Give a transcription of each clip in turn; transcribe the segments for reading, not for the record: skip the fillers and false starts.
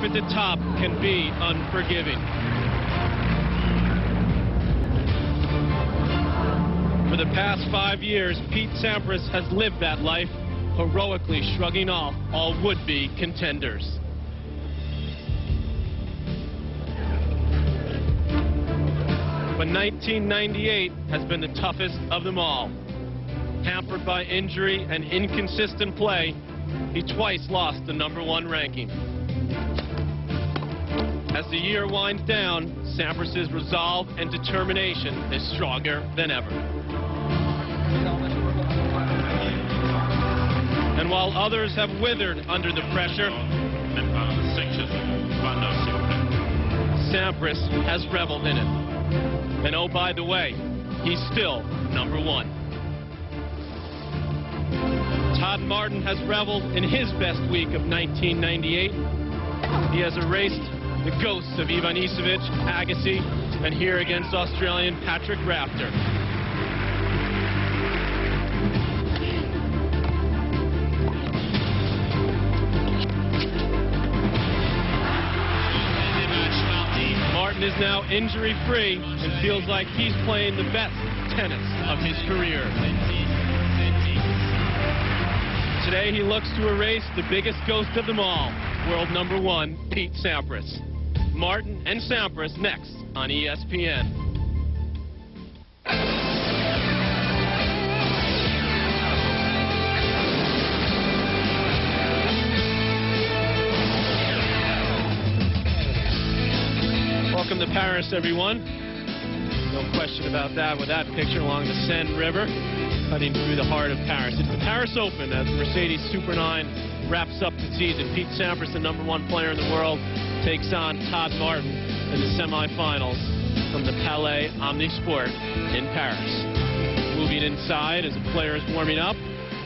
at the top can be unforgiving. For the past 5 years, Pete Sampras has lived that life, heroically shrugging off all would-be contenders. But 1998 has been the toughest of them all. Hampered by injury and inconsistent play, he twice lost the #1 ranking. As the year winds down, Sampras' resolve and determination is stronger than ever. And while others have withered under the pressure, Sampras has reveled in it. And oh, by the way, he's still #1. Todd Martin has reveled in his best week of 1998. He has erased the ghosts of Ivanisevic, Agassi, and here against Australian Patrick Rafter. Martin is now injury-free and feels like he's playing the best tennis of his career. Today he looks to erase the biggest ghost of them all, world #1, Pete Sampras. Martin and Sampras next on ESPN. Welcome to Paris, everyone. No question about that with that picture along the Seine River, cutting through the heart of Paris. It's the Paris Open as Mercedes Super 9 wraps up the season. Pete Sampras, the #1 player in the world, takes on Todd Martin in the semifinals from the Palais Omnisport in Paris. Moving inside as the player is warming up,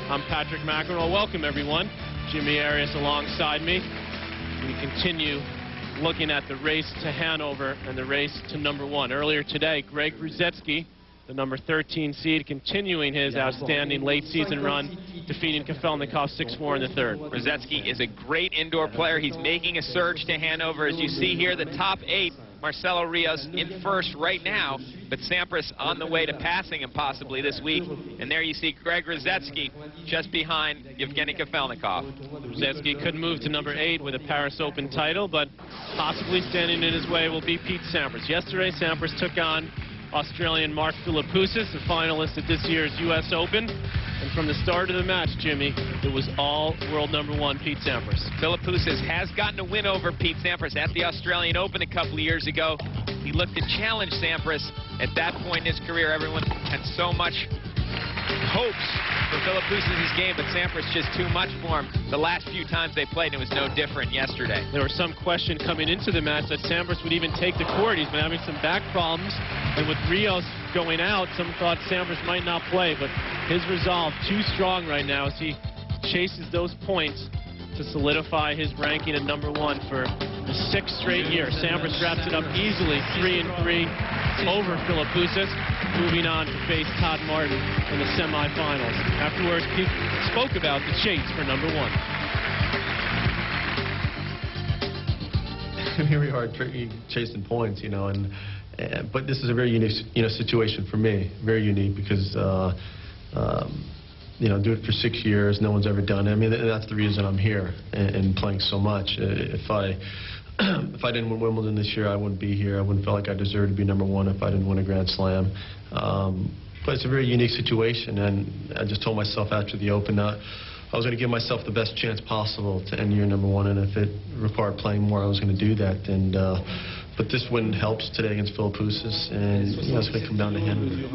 I'm Patrick McEnroe. Welcome, everyone. Jimmy Arias alongside me. We continue looking at the race to Hanover and the race to #1. Earlier today, Greg Rusedski, the #13 seed, continuing his outstanding late-season run, defeating Kafelnikov 6-4 in the third. Rusedski is a great indoor player. He's making a surge to Hanover. As you see here, the top 8, Marcelo Rios in first right now, but Sampras on the way to passing him possibly this week. And there you see Greg Rusedski just behind Yevgeny Kafelnikov. Rusedski could move to #8 with a Paris Open title, but possibly standing in his way will be Pete Sampras. Yesterday, Sampras took on Australian Mark Philippoussis, a finalist at this year's U.S. Open. And from the start of the match, Jimmy, it was all world #1 Pete Sampras. Philippoussis has gotten a win over Pete Sampras at the Australian Open a couple of years ago. He looked to challenge Sampras. At that point in his career, everyone had so much hopes for Philippoussis' game, but Sampras just too much for him. The last few times they played, it was no different yesterday. There was some question coming into the match that Sampras would even take the court. He's been having some back problems, and with Rios going out, some thought Sampras might not play, but his resolve too strong right now as he chases those points to solidify his ranking at #1 for the 6th straight year. Sampras wraps it up easily, 3-3 over Philippoussis, moving on to face Todd Martin in the semifinals. Afterwards, Pete spoke about the chase for #1. Here we are chasing points, you know, but this is a very unique, situation for me. Very unique because, do it for 6 years. No one's ever done it. I mean, that's the reason I'm here and playing so much. If I didn't win Wimbledon this year, I wouldn't be here. I wouldn't feel like I deserved to be #1 if I didn't win a Grand Slam. But it's a very unique situation, and I just told myself after the Open I was going to give myself the best chance possible to end year #1, and if it required playing more, I was going to do that. And but this win helps today against Philippoussis, and it's going to come down to him.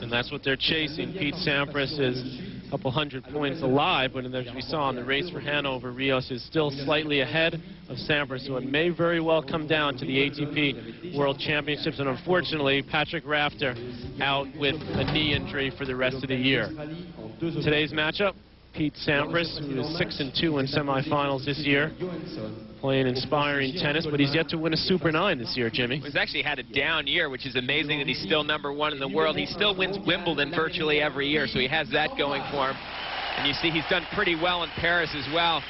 And that's what they're chasing. Pete Sampras is a couple hundred points alive, but as we saw in the race for Hanover, Rios is still slightly ahead of Sampras, so it may very well come down to the ATP World Championships. And unfortunately, Patrick Rafter out with a knee injury for the rest of the year. Today's matchup, Pete Sampras, who is 6-2 in semifinals this year, playing inspiring tennis, but he's yet to win a Super 9 this year, Jimmy. He's actually had a down year, which is amazing that he's still #1 in the world. He still wins Wimbledon virtually every year, so he has that going for him. And you see he's done pretty well in Paris as well.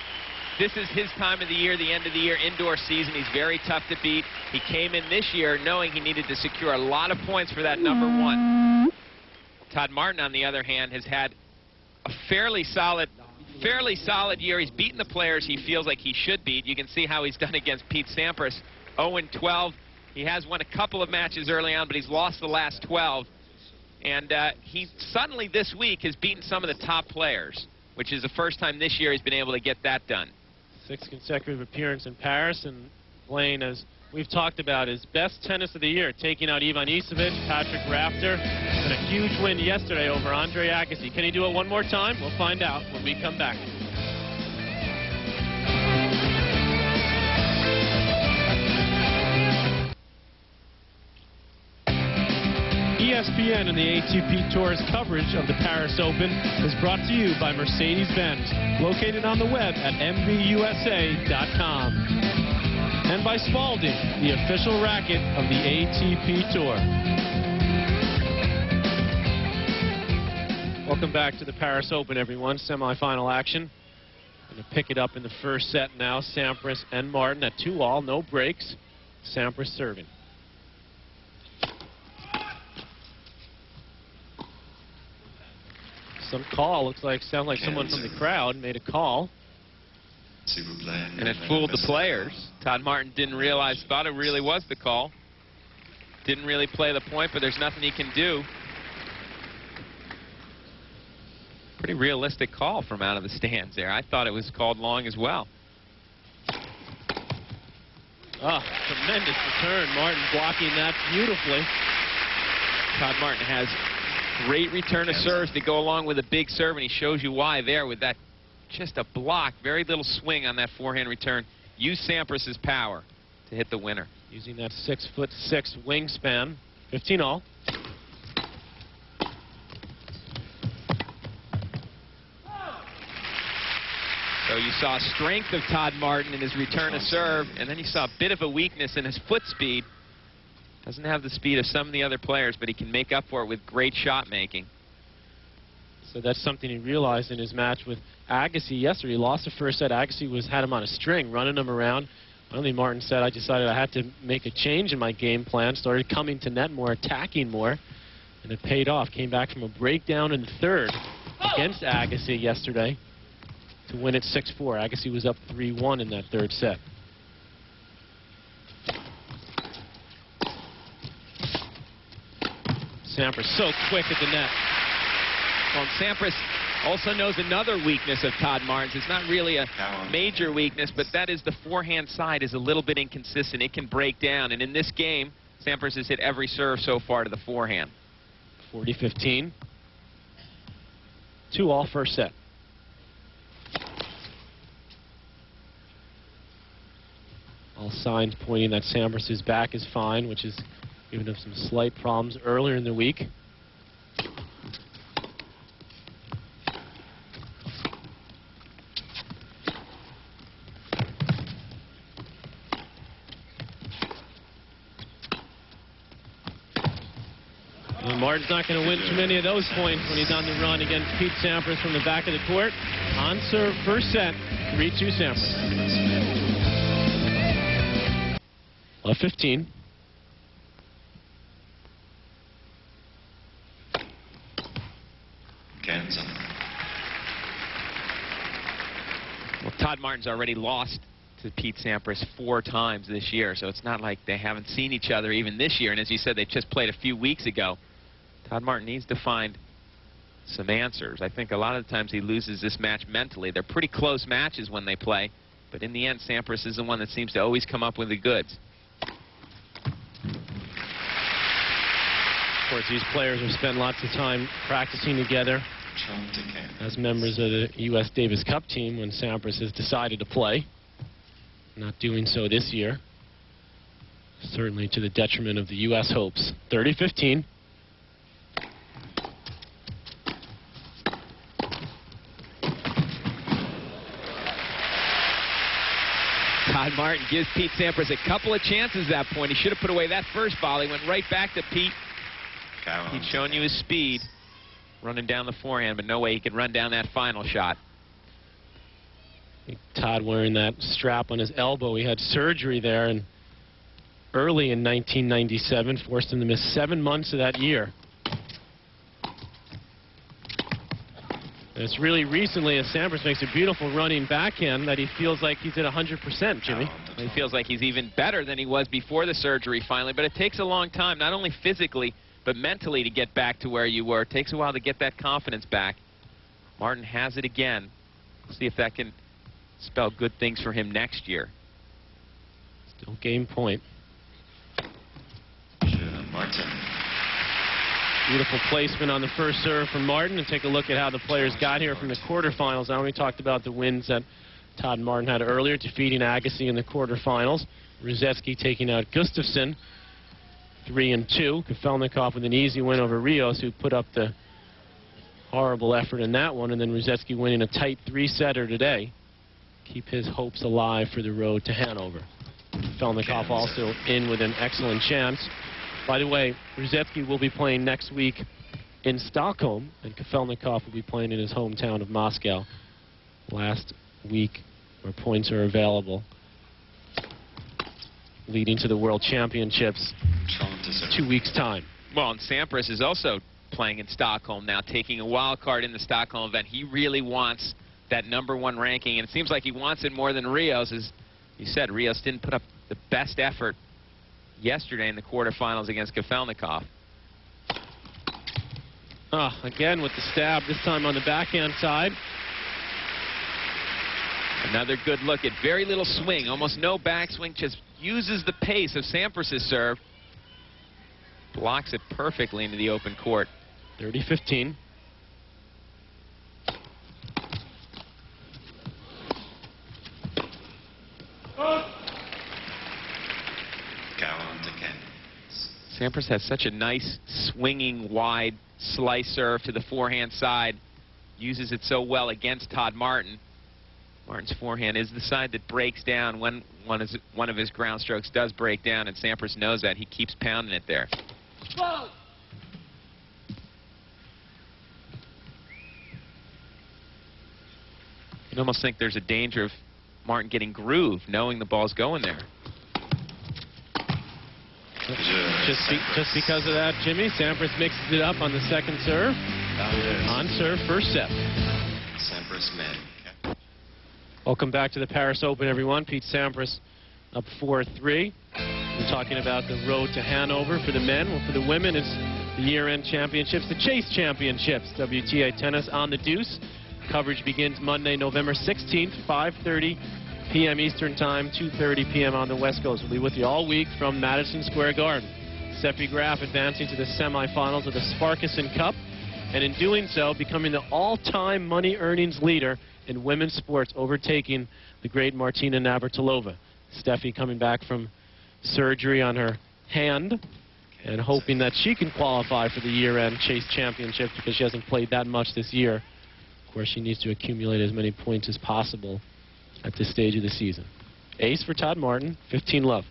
this is his time of the year, the end of the year, indoor season. He's very tough to beat. He came in this year knowing he needed to secure a lot of points for that number one. Todd Martin, on the other hand, has had a fairly solid year. He's beaten the players he feels like he should beat. You can see how he's done against Pete Sampras. 0-12. He has won a couple of matches early on, but he's lost the last 12. And he suddenly this week has beaten some of the top players, which is the first time this year he's been able to get that done. 6th consecutive appearance in Paris, and playing, as we've talked about, his best tennis of the year, taking out Ivan Isavic, Patrick Rafter, and a huge win yesterday over Andre Agassi. Can he do it one more time? We'll find out when we come back. ESPN and the ATP Tour's coverage of the Paris Open is brought to you by Mercedes-Benz, located on the web at mbusa.com. And by Spalding, the official racket of the ATP Tour. Welcome back to the Paris Open, everyone. Semifinal action. Going to pick it up in the first set now. Sampras and Martin at 2-all, no breaks. Sampras serving. Some call, sounds like someone from the crowd made a call. And it fooled the players. Todd Martin didn't realize, thought it really was the call. Didn't really play the point, but there's nothing he can do. Pretty realistic call from out of the stands there. I thought it was called long as well. Oh, tremendous return. Martin blocking that beautifully. Todd Martin has great return of serves to go along with a big serve, and he shows you why there with that just a block, very little swing on that forehand return. Use Sampras' power to hit the winner. Using that 6'6" wingspan. 15-all. So you saw strength of Todd Martin in his return of serve, and then you saw a bit of a weakness in his foot speed. Doesn't have the speed of some of the other players, but he can make up for it with great shot making. So that's something he realized in his match with Agassi yesterday. He lost the first set. Agassi had him on a string, running him around. Finally, Martin said, I decided I had to make a change in my game plan. Started coming to net more, attacking more, and it paid off. Came back from a breakdown in the third against Agassi yesterday to win it 6-4. Agassi was up 3-1 in that third set. Sampras so quick at the net. Well, Sampras also knows another weakness of Todd Martin's. It's not really a major weakness, but that is the forehand side is a little bit inconsistent. It can break down, and in this game, Sampras has hit every serve so far to the forehand. 40-15. 2-all first set. All signs pointing that Sampras' back is fine, which is giving him some slight problems earlier in the week. And Martin's not going to win too many of those points when he's on the run against Pete Sampras from the back of the court. On serve, first set, 3-2 Sampras. 15. Well, Todd Martin's already lost to Pete Sampras 4 times this year, so it's not like they haven't seen each other even this year. And as you said, they just played a few weeks ago. Todd Martin needs to find some answers. I think a lot of the times he loses this match mentally. They're pretty close matches when they play, but in the end, Sampras is the one that seems to always come up with the goods. Of course, these players have spent lots of time practicing together as members of the U.S. Davis Cup team when Sampras has decided to play. Not doing so this year. Certainly to the detriment of the U.S. hopes. 30-15. Todd Martin gives Pete Sampras a couple of chances at that point. He should have put away that first volley. Went right back to Pete. He'd shown you his speed running down the forehand, but no way he could run down that final shot. Todd wearing that strap on his elbow. He had surgery there and early in 1997, forced him to miss 7 months of that year. And it's really recently, as Sampras makes a beautiful running backhand, that he feels like he's at 100%, Jimmy. He feels like he's even better than he was before the surgery finally, but it takes a long time, not only physically, but mentally to get back to where you were. It takes a while to get that confidence back. Martin has it again. See if that can spell good things for him next year. Still game point. Martin. Beautiful placement on the first serve from Martin. And take a look at how the players got here from the quarterfinals. Now we talked about the wins that Todd Martin had earlier, defeating Agassi in the quarterfinals. Ruzetsky taking out Gustafsson 3-2. Kafelnikov with an easy win over Rios, who put up the horrible effort in that one. And then Ruzetsky winning a tight 3-setter today. Keep his hopes alive for the road to Hanover. Kafelnikov also in with an excellent chance. By the way, Ruzetsky will be playing next week in Stockholm, and Kafelnikov will be playing in his hometown of Moscow last week, where points are available, leading to the World Championships 2 weeks' time. Well, and Sampras is also playing in Stockholm now, taking a wild card in the Stockholm event. He really wants that #1 ranking, and it seems like he wants it more than Rios. As you said, Rios didn't put up the best effort yesterday in the quarterfinals against Kafelnikov. Again with the stab, this time on the backhand side. Another good look at very little swing, almost no backswing, just uses the pace of Sampras' serve. Blocks it perfectly into the open court. 30-15. Sampras has such a nice swinging wide slice serve to the forehand side. Uses it so well against Todd Martin. Martin's forehand is the side that breaks down when one of his ground strokes does break down, and Sampras knows that. He keeps pounding it there. Whoa. You almost think there's a danger of Martin getting groove, knowing the ball's going there. Just because of that, Jimmy, Sampras mixes it up on the second serve. On serve, first set. Sampras men. Welcome back to the Paris Open, everyone. Pete Sampras up 4-3. We're talking about the road to Hanover for the men. Well, for the women, it's the year-end championships, the Chase Championships. WTA Tennis on the Deuce. Coverage begins Monday, November 16th, 5:30 p.m. Eastern Time, 2:30 p.m. on the West Coast. We'll be with you all week from Madison Square Garden. Steffi Graf advancing to the semifinals of the Sparkassen Cup, and in doing so, becoming the all-time money earnings leader in women's sports, overtaking the great Martina Navratilova. Steffi coming back from surgery on her hand and hoping that she can qualify for the year-end Chase Championship because she hasn't played that much this year. Of course, she needs to accumulate as many points as possible at this stage of the season. Ace for Todd Martin, 15-love.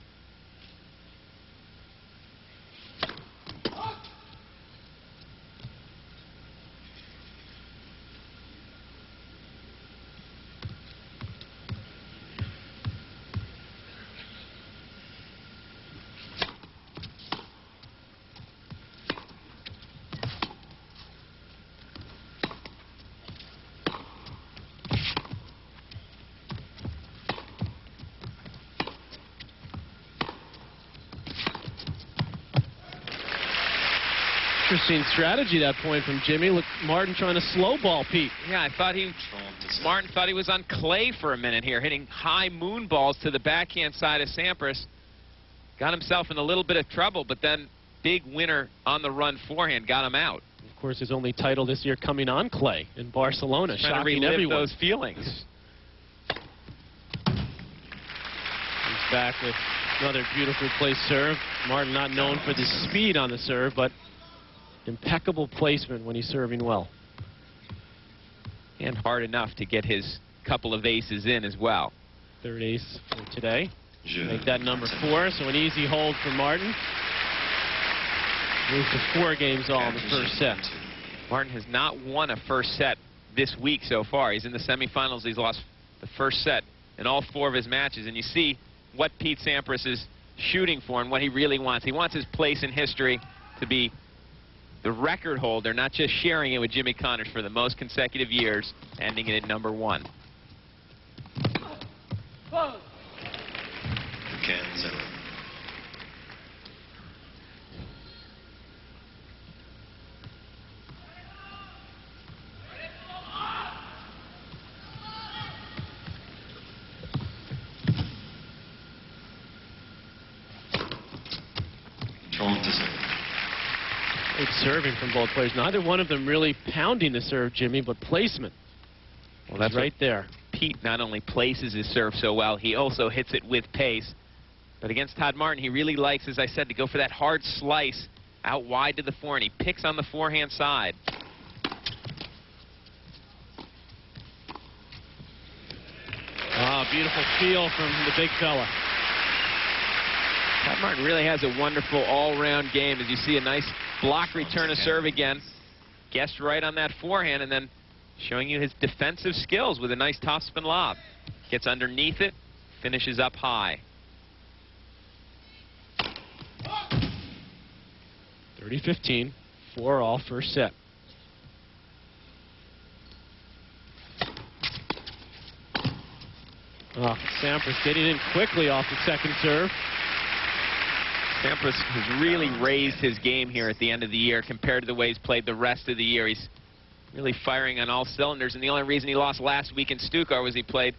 Interesting strategy, that point from Jimmy. Look, Martin trying to slow ball Pete. Yeah, Martin thought he was on clay for a minute here, hitting high moon balls to the backhand side of Sampras. Got himself in a little bit of trouble, but then big winner on the run forehand got him out. Of course, his only title this year coming on clay in Barcelona, trying shocking to relive everyone. those feelings. He's back with another beautifully placed serve. Martin not known for the speed on the serve, but impeccable placement when he's serving well. And hard enough to get his couple of aces in as well. Third ace for today. Make that number 4, so an easy hold for Martin. Moves to 4 games all in the first set. Martin has not won a first set this week so far. He's in the semifinals. He's lost the first set in all 4 of his matches. And you see what Pete Sampras is shooting for and what he really wants. He wants his place in history to be the record holder, not just sharing it with Jimmy Connors for the most consecutive years, ending it at #1. Can 0. Control to 0. Great serving from both players. Neither one of them really pounding the serve, Jimmy, but placement. Well, that's right there. Pete not only places his serve so well, he also hits it with pace. But against Todd Martin, he really likes, as I said, to go for that hard slice out wide to the forehand. He picks on the forehand side. Ah, beautiful feel from the big fella. Todd Martin really has a wonderful all-round game. As you see, a nice block return of serve again. Guessed right on that forehand, and then showing you his defensive skills with a nice topspin lob. Gets underneath it, finishes up high. 30-15, 4-all first set. Oh, Sampras getting in quickly off the second serve. Sampras has really raised his game here at the end of the year compared to the way he's played the rest of the year. He's really firing on all cylinders, and the only reason he lost last week in Stuttgart was he played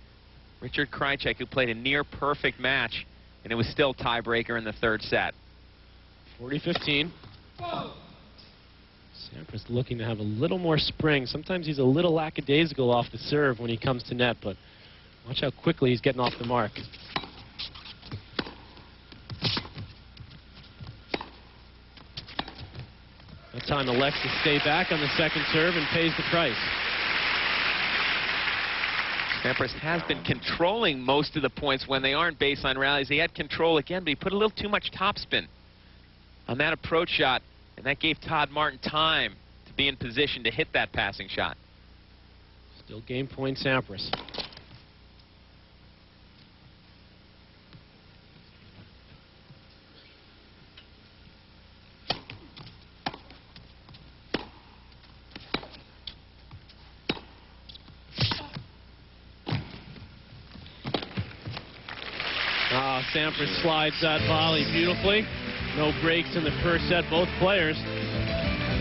Richard Krajicek, who played a near-perfect match, and it was still tiebreaker in the 3rd set. 40-15. Sampras looking to have a little more spring. Sometimes he's a little lackadaisical off the serve when he comes to net, but watch how quickly he's getting off the mark. That time elects to stay back on the second serve and pays the price. Sampras has been controlling most of the points when they aren't baseline rallies. He had control again, but he put a little too much topspin on that approach shot, and that gave Todd Martin time to be in position to hit that passing shot. Still game point Sampras. Sampras slides that volley beautifully. No breaks in the first set. Both players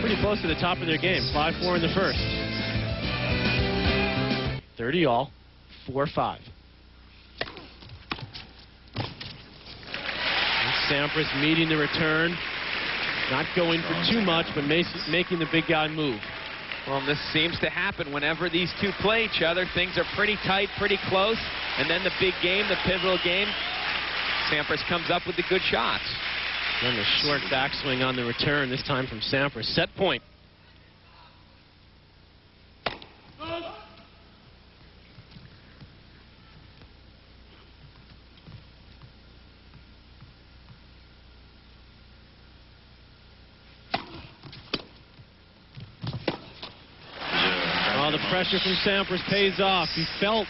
pretty close to the top of their game. 5-4 in the first. 30-all, 4-5. Sampras meeting the return. Not going for too much, but making the big guy move. Well, this seems to happen whenever these two play each other. Things are pretty tight, pretty close. And then the big game, the pivotal game, Sampras comes up with the good shots. Then the short backswing on the return, this time from Sampras. Set point. Oh, the pressure from Sampras pays off. He felt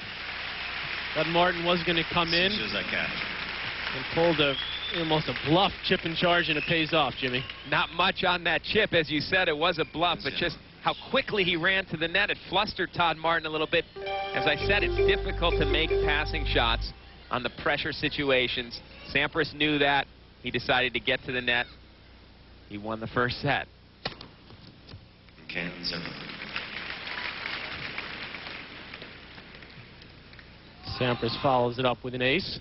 that Martin was going to come in and pulled almost a bluff chip and charge, and it pays off, Jimmy. Not much on that chip. As you said, it was a bluff, but just how quickly he ran to the net, it flustered Todd Martin a little bit. As I said, it's difficult to make passing shots on the pressure situations. Sampras knew that. He decided to get to the net. He won the first set. Okay, 0. Sampras follows it up with an ace.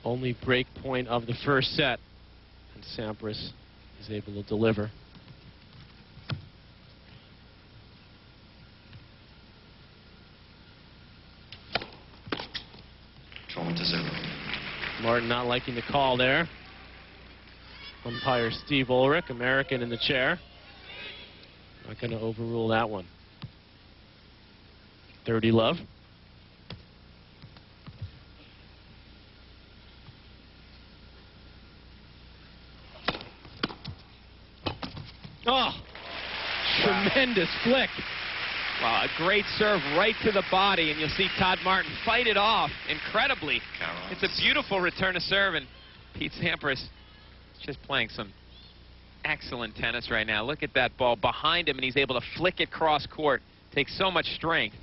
Only break point of the first set, and Sampras is able to deliver. Control to 0. Martin not liking the call there. Umpire Steve Ulrich, American in the chair. Not going to overrule that one. 30 love. Oh, tremendous flick. Well, a great serve right to the body, and you'll see Todd Martin fight it off incredibly. It's a beautiful return to serve, and Pete Sampras is just playing some excellent tennis right now. Look at that ball behind him, and he's able to flick it cross court. Takes so much strength.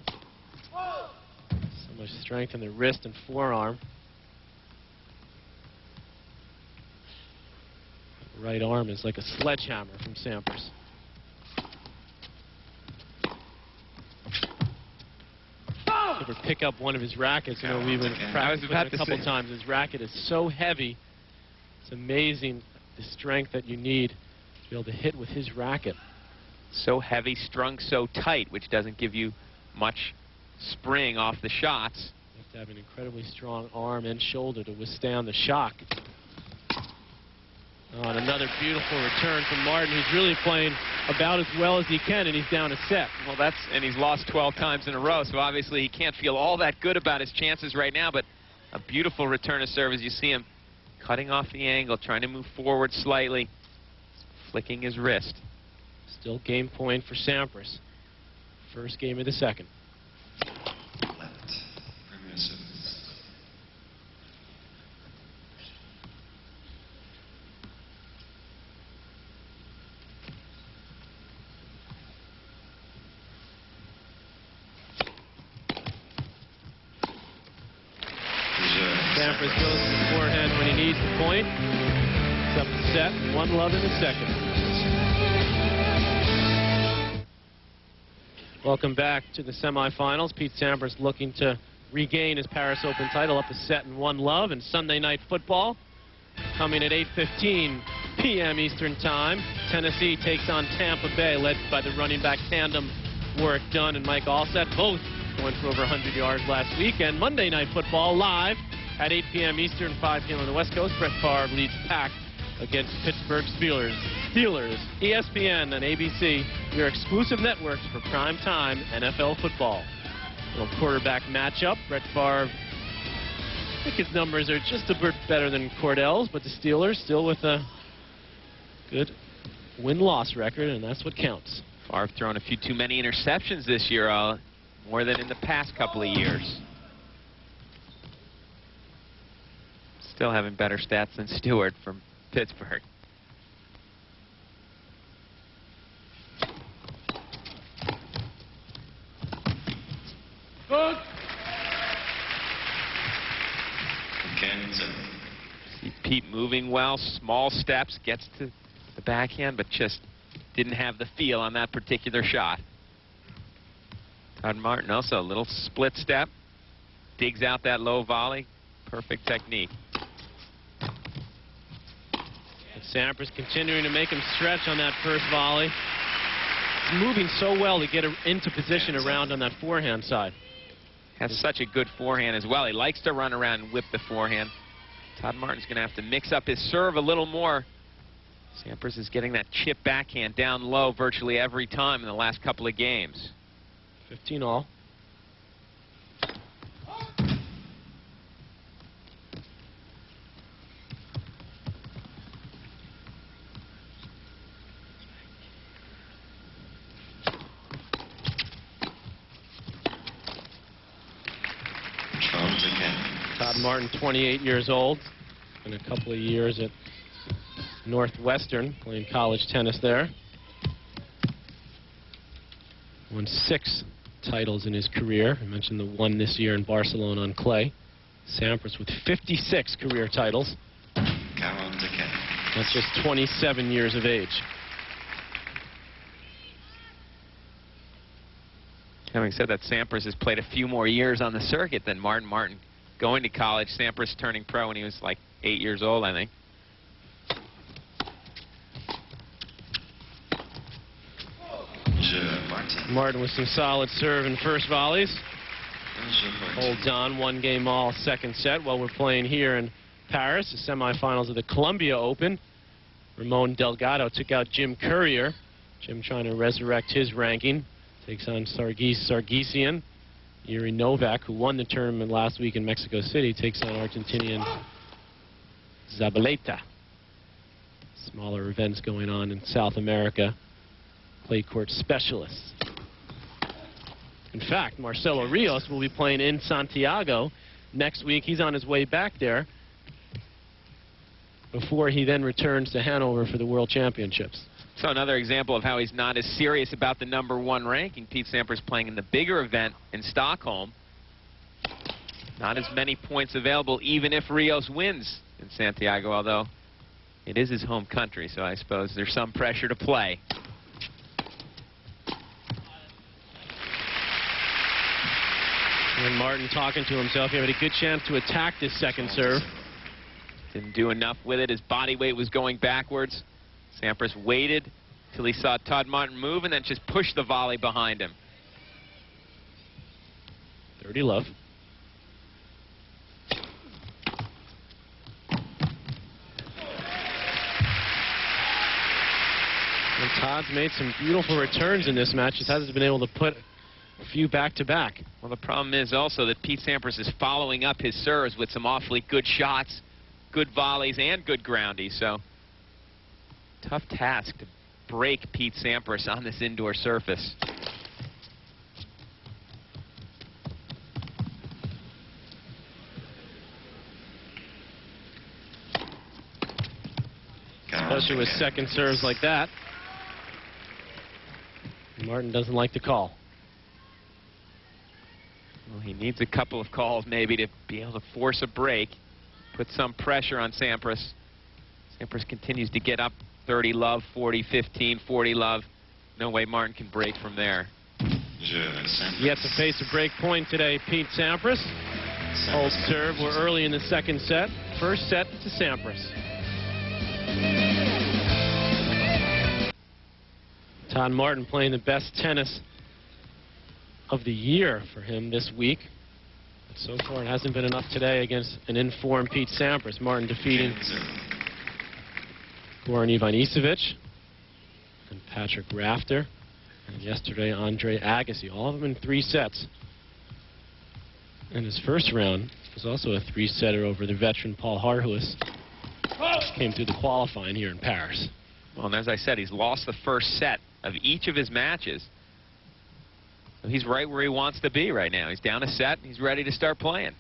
So much strength in the wrist and forearm. Right arm is like a sledgehammer from Sampras. Ever pick up one of his rackets? You know, we've been practicing a couple times. His racket is so heavy. It's amazing the strength that you need to be able to hit with his racket. So heavy, strung so tight, which doesn't give you much spring off the shots. You have to have an incredibly strong arm and shoulder to withstand the shock. Oh, and another beautiful return from Martin, who's really playing about as well as he can, and he's down a set. Well, and he's lost 12 times in a row, so obviously he can't feel all that good about his chances right now, but a beautiful return of serve as you see him cutting off the angle, trying to move forward slightly, flicking his wrist. Still game point for Sampras. First game of the second. Sampras goes to the forehand when he needs the point. It's up to set, 1-love in the second. Welcome back to the semifinals. Pete Sampras looking to regain his Paris Open title, up a set and 1-love. And Sunday night football coming at 8:15 p.m. Eastern Time. Tennessee takes on Tampa Bay, led by the running back tandem Warrick Dunn and Mike Allsett, both going for over 100 yards last week. And Monday night football live at 8 p.m. Eastern, 5 p.m. on the West Coast. Brett Favre leads Pack against Pittsburgh Steelers. ESPN and ABC, your exclusive networks for prime-time NFL football. Little quarterback matchup. Brett Favre, I think his numbers are just a bit better than Cordell's, but the Steelers still with a good win-loss record, and that's what counts. Favre thrown a few too many interceptions this year, more than in the past couple of years. Still having better stats than Stewart from Pittsburgh. Good. See Pete moving well, small steps, gets to the backhand, but just didn't have the feel on that particular shot. Todd Martin also a little split step, digs out that low volley, perfect technique. Sampras continuing to make him stretch on that first volley. He's moving so well to get into position around on that forehand side. Has such a good forehand as well. He likes to run around and whip the forehand. Todd Martin's going to have to mix up his serve a little more. Sampras is getting that chip backhand down low virtually every time in the last couple of games. 15-all. Todd Martin, 28 years old, and a couple of years at Northwestern, playing college tennis there. Won 6 titles in his career. I mentioned the one this year in Barcelona on clay. Sampras with 56 career titles. That's just 27 years of age. Having said that, Sampras has played a few more years on the circuit than Martin. Martin going to college, Sampras turning pro when he was like 8 years old, I think. Martin with some solid serve and first volleys. Holds on 1-game-all second set while we're playing here in Paris, the semifinals of the Columbia Open. Ramon Delgado took out Jim Courier. Jim trying to resurrect his ranking. Takes on Sargisian. Yuri Novak, who won the tournament last week in Mexico City, takes on Argentinian Zabaleta. Smaller events going on in South America. Clay court specialists. In fact, Marcelo Rios will be playing in Santiago next week. He's on his way back there before he then returns to Hanover for the World Championships. So another example of how he's not as serious about the #1 ranking. Pete Sampras playing in the bigger event in Stockholm. Not as many points available even if Rios wins in Santiago, although it is his home country, so I suppose there's some pressure to play. And Martin talking to himself. He had a good chance to attack this second serve. Didn't do enough with it. His body weight was going backwards. Sampras waited till he saw Todd Martin move and then just pushed the volley behind him. 30 love. And Todd's made some beautiful returns in this match. Just hasn't been able to put a few back-to-back. Well, the problem is also that Pete Sampras is following up his serves with some awfully good shots, good volleys, and good groundies. So, tough task to break Pete Sampras on this indoor surface. Especially with second serves like that. Martin doesn't like the call. Well, he needs a couple of calls maybe to be able to force a break, put some pressure on Sampras. Sampras continues to get up 30 love, 40, 15, 40 love. No way Martin can break from there. Yet to face a break point today, Pete Sampras. Old serve. We're early in the second set. First set to Sampras. Todd Martin playing the best tennis of the year for him this week. But so far it hasn't been enough today against an informed Pete Sampras. Martin defeating Goran Ivanisevic and Patrick Rafter. And yesterday Andre Agassi. All of them in 3 sets. And his first round was also a 3-setter over the veteran Paul Harhuis. Came through the qualifying here in Paris. Well, and as I said, he's lost the first set of each of his matches. So he's right where he wants to be right now. He's down a set. He's ready to start playing.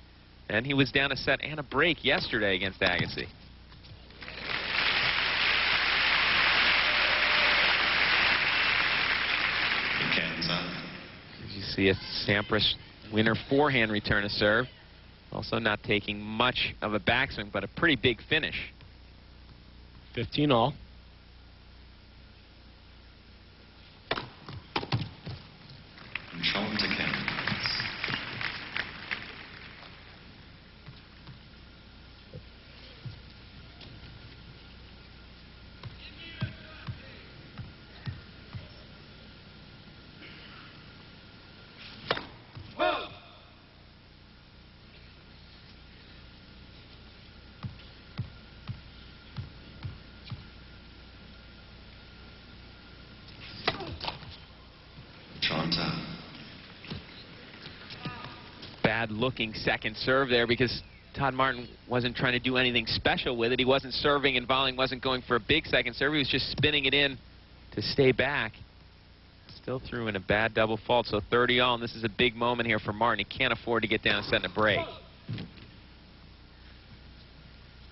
And he was down a set and a break yesterday against Agassi. You see a Sampras winner forehand return a serve. Also not taking much of a backswing, but a pretty big finish. 15 all. Control to Ken. Bad-looking second serve there because Todd Martin wasn't trying to do anything special with it. He wasn't serving and volleying, wasn't going for a big second serve. He was just spinning it in to stay back. Still threw in a bad double fault, so 30 all, and this is a big moment here for Martin. He can't afford to get down a set and a break.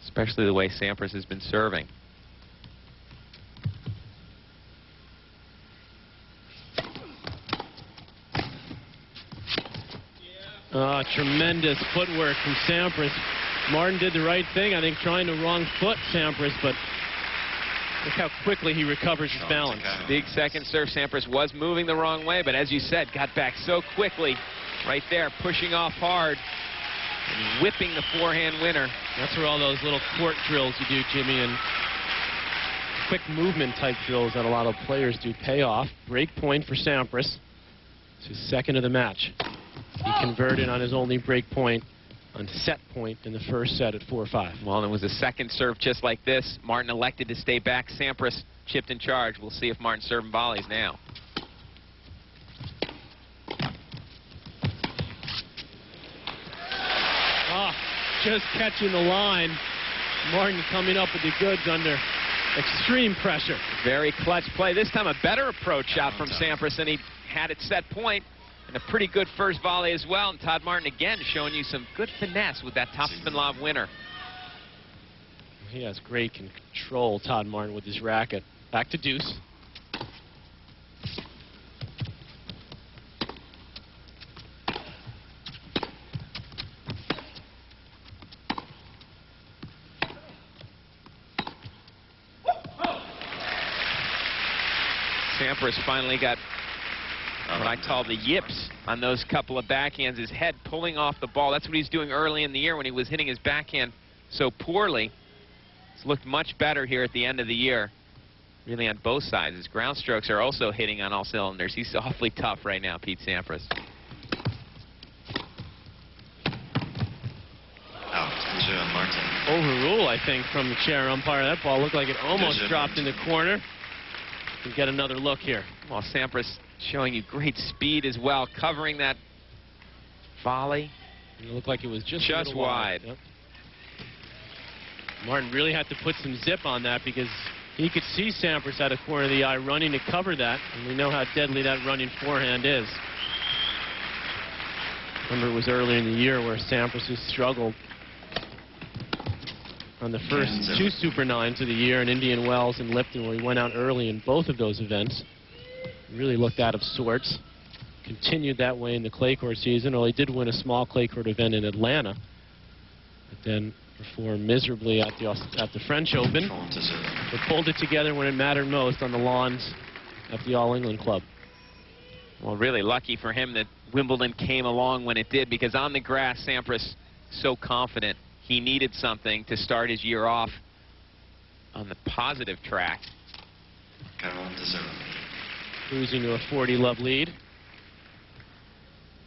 Especially the way Sampras has been serving. Tremendous footwork from Sampras. Martin did the right thing, I think, trying to wrong foot Sampras, but look how quickly he recovers his balance. Big second serve. Sampras was moving the wrong way, but as you said, got back so quickly. Right there, pushing off hard and whipping the forehand winner. That's where all those little court drills you do, Jimmy, and quick movement type drills that a lot of players do pay off. Break point for Sampras. It's his second of the match. He converted on his only break point on set point in the first set at 4-5. Well, it was a second serve just like this. Martin elected to stay back. Sampras chipped in charge. We'll see if Martin's serving volleys now. Just catching the line. Martin coming up with the goods under extreme pressure. Very clutch play. This time a better approach shot from Sampras than he had at set point. And a pretty good first volley as well. And Todd Martin again showing you some good finesse with that topspin lob winner. He has great control, Todd Martin, with his racket. Back to deuce. Sampras finally got what I call the yips on those couple of backhands. His head pulling off the ball. That's what he's doing early in the year when he was hitting his backhand so poorly. It's looked much better here at the end of the year, really on both sides. His ground strokes are also hitting on all cylinders. He's awfully tough right now, Pete Sampras. Out, Martin. Overrule, I think, from the chair umpire. That ball looked like it almost dropped in the corner. We'll get another look here. Well, Sampras showing you great speed as well, covering that volley. And it looked like it was just wide. Yep. Martin really had to put some zip on that because he could see Sampras out of the corner of the eye running to cover that, and we know how deadly that running forehand is. Remember, it was earlier in the year where Sampras has struggled on the first two Super 9s of the year in Indian Wells and Lipton, where he went out early in both of those events. Really looked out of sorts. Continued that way in the clay court season. Well, he did win a small clay court event in Atlanta, but then performed miserably at the French Open, but pulled it together when it mattered most on the lawns at the All England Club. Well, really lucky for him that Wimbledon came along when it did, because on the grass, Sampras so confident. He needed something to start his year off on the positive track. Cruising to a 40-love lead.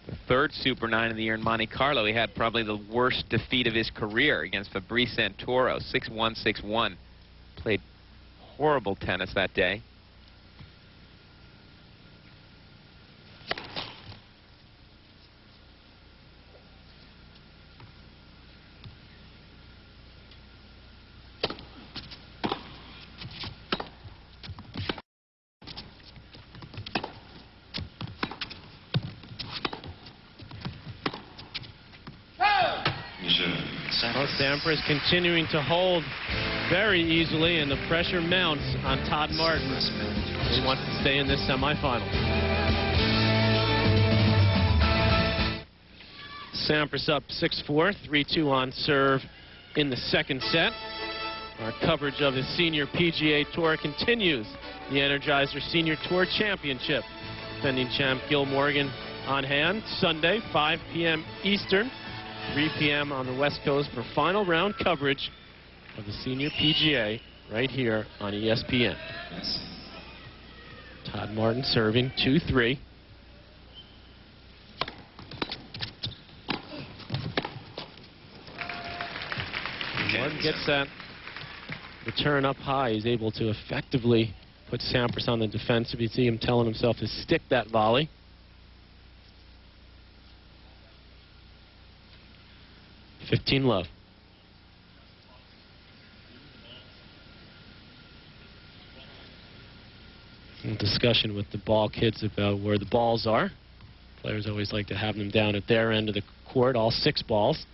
The third Super 9 of the year in Monte Carlo. He had probably the worst defeat of his career against Fabrice Santoro, 6-1, 6-1. Played horrible tennis that day. Well, Sampras continuing to hold very easily, and the pressure mounts on Todd Martin. He wants to stay in this semifinal. Sampras up 6-4, 3-2 on serve in the second set. Our coverage of the Senior PGA Tour continues. The Energizer Senior Tour Championship. Defending champ Gil Morgan on hand Sunday, 5 p.m. Eastern. 3 p.m. on the West Coast for final round coverage of the Senior PGA right here on ESPN. Todd Martin serving 2-3. Martin gets that return up high. He's able to effectively put Sampras on the defensive. You see him telling himself to stick that volley. 15-love. Discussion with the ball kids about where the balls are. Players always like to have them down at their end of the court, all 6 balls.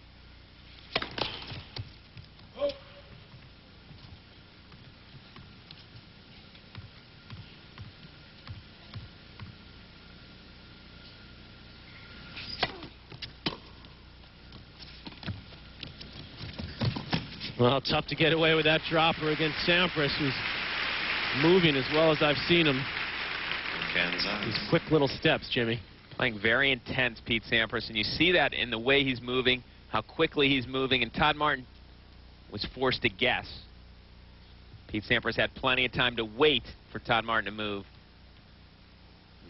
Well, tough to get away with that dropper against Sampras, who's moving as well as I've seen him. These quick little steps, Jimmy. Playing very intense, Pete Sampras, and you see that in the way he's moving, how quickly he's moving, and Todd Martin was forced to guess. Pete Sampras had plenty of time to wait for Todd Martin to move.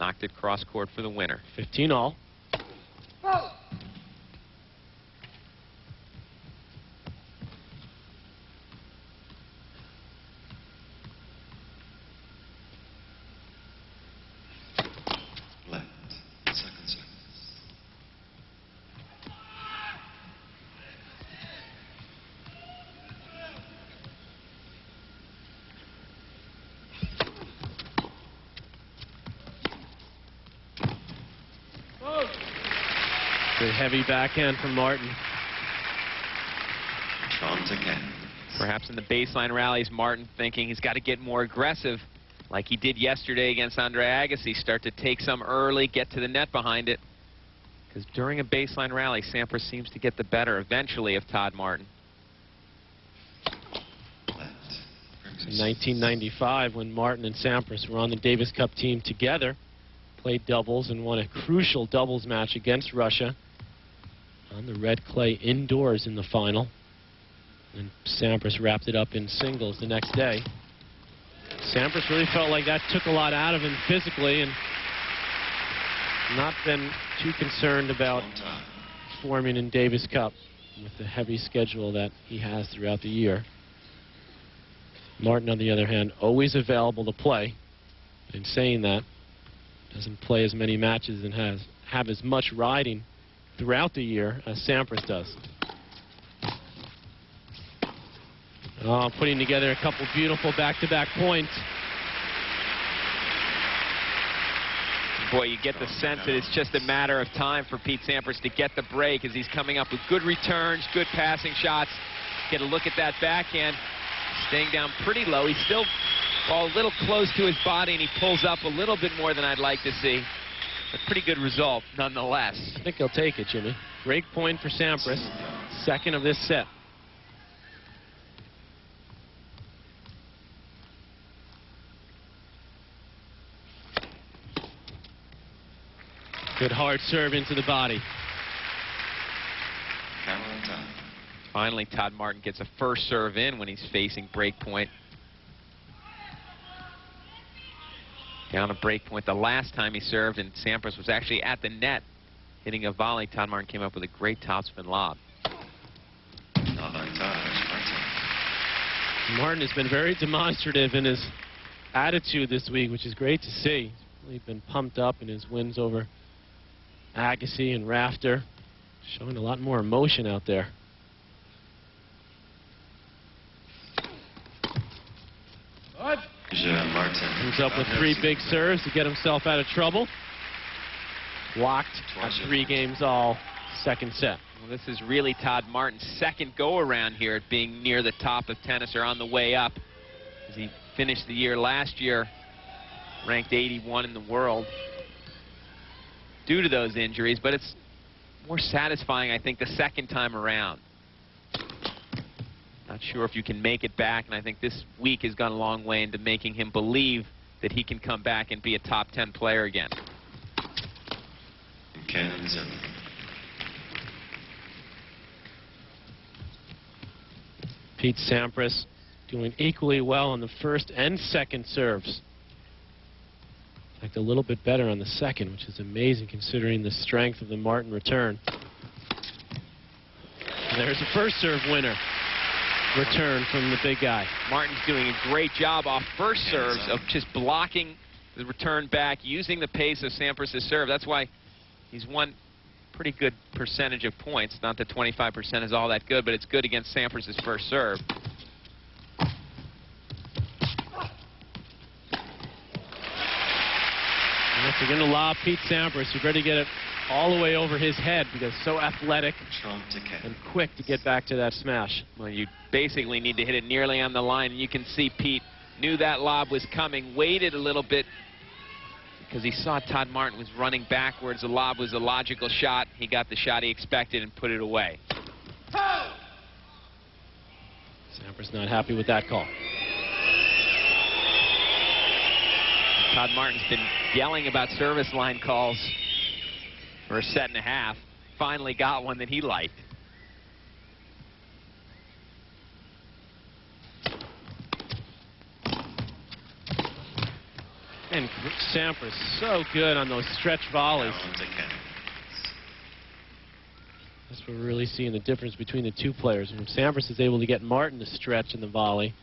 Knocked it cross court for the winner. 15-all. Good heavy backhand from Martin. Perhaps in the baseline rallies, Martin thinking he's got to get more aggressive like he did yesterday against Andre Agassi. Start to take some early, get to the net behind it. Because during a baseline rally, Sampras seems to get the better eventually of Todd Martin. In 1995, when Martin and Sampras were on the Davis Cup team together, played doubles and won a crucial doubles match against Russia on the red clay indoors in the final. And Sampras wrapped it up in singles the next day. Sampras really felt like that took a lot out of him physically, and not been too concerned about forming in Davis Cup with the heavy schedule that he has throughout the year. Martin, on the other hand, always available to play. In saying that, doesn't play as many matches and have as much riding throughout the year as Sampras does. Oh, putting together a couple beautiful back-to-back points. Boy, you get the sense that it's just a matter of time for Pete Sampras to get the break as he's coming up with good returns, good passing shots. Get a look at that backhand. Staying down pretty low. He's still a little close to his body, and he pulls up a little bit more than I'd like to see. A pretty good result, nonetheless. I think he'll take it, Jimmy. Great point for Sampras. Second of this set. Good hard serve into the body. Finally, Todd Martin gets a first serve in when he's facing break point. Down a break point the last time he served, and Sampras was actually at the net hitting a volley. Todd Martin came up with a great topspin lob. Martin has been very demonstrative in his attitude this week, which is great to see. He's really been pumped up in his wins over Agassi and Rafter, showing a lot more emotion out there. Comes up with 3 big serves to get himself out of trouble. Blocked at 3 games all, second set. Well, this is really Todd Martin's second go-around here at being near the top of tennis or on the way up, as he finished the year last year ranked 81 in the world due to those injuries, but it's more satisfying, I think, the second time around. Not sure if you can make it back, and I think this week has gone a long way into making him believe that he can come back and be a top 10 player again. Pete Sampras doing equally well on the first and second serves. In fact, a little bit better on the second, which is amazing considering the strength of the Martin return. And there's a first serve winner. Return from the big guy. Martin's doing a great job off first serves of just blocking the return back, using the pace of Sampras' serve. That's why he's won pretty good percentage of points. Not that 25% is all that good, but it's good against Sampras' first serve. And if you're going to lob Pete Sampras, you better get it all the way over his head, because so athletic and quick to get back to that smash. Well, you basically need to hit it nearly on the line, and you can see Pete knew that lob was coming, waited a little bit because he saw Todd Martin was running backwards. The lob was a logical shot. He got the shot he expected and put it away. Sampras not happy with that call. Todd Martin's been yelling about service line calls for a set and a half. Finally got one that he liked. And Sampras so good on those stretch volleys. That's what we're really seeing the difference between the two players. When Sampras is able to get Martin to stretch in the volley,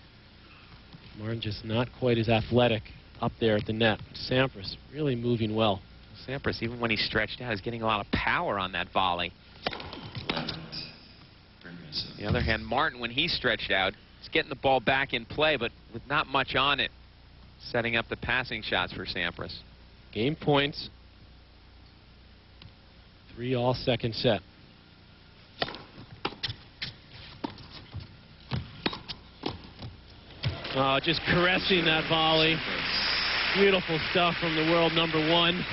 Martin just not quite as athletic up there at the net. Sampras really moving well. Sampras, even when he's stretched out, is getting a lot of power on that volley. On the other hand, Martin, when he's stretched out, is getting the ball back in play, but with not much on it, setting up the passing shots for Sampras. Game points. 3-all second set. Oh, just caressing that volley. Beautiful stuff from the world number 1.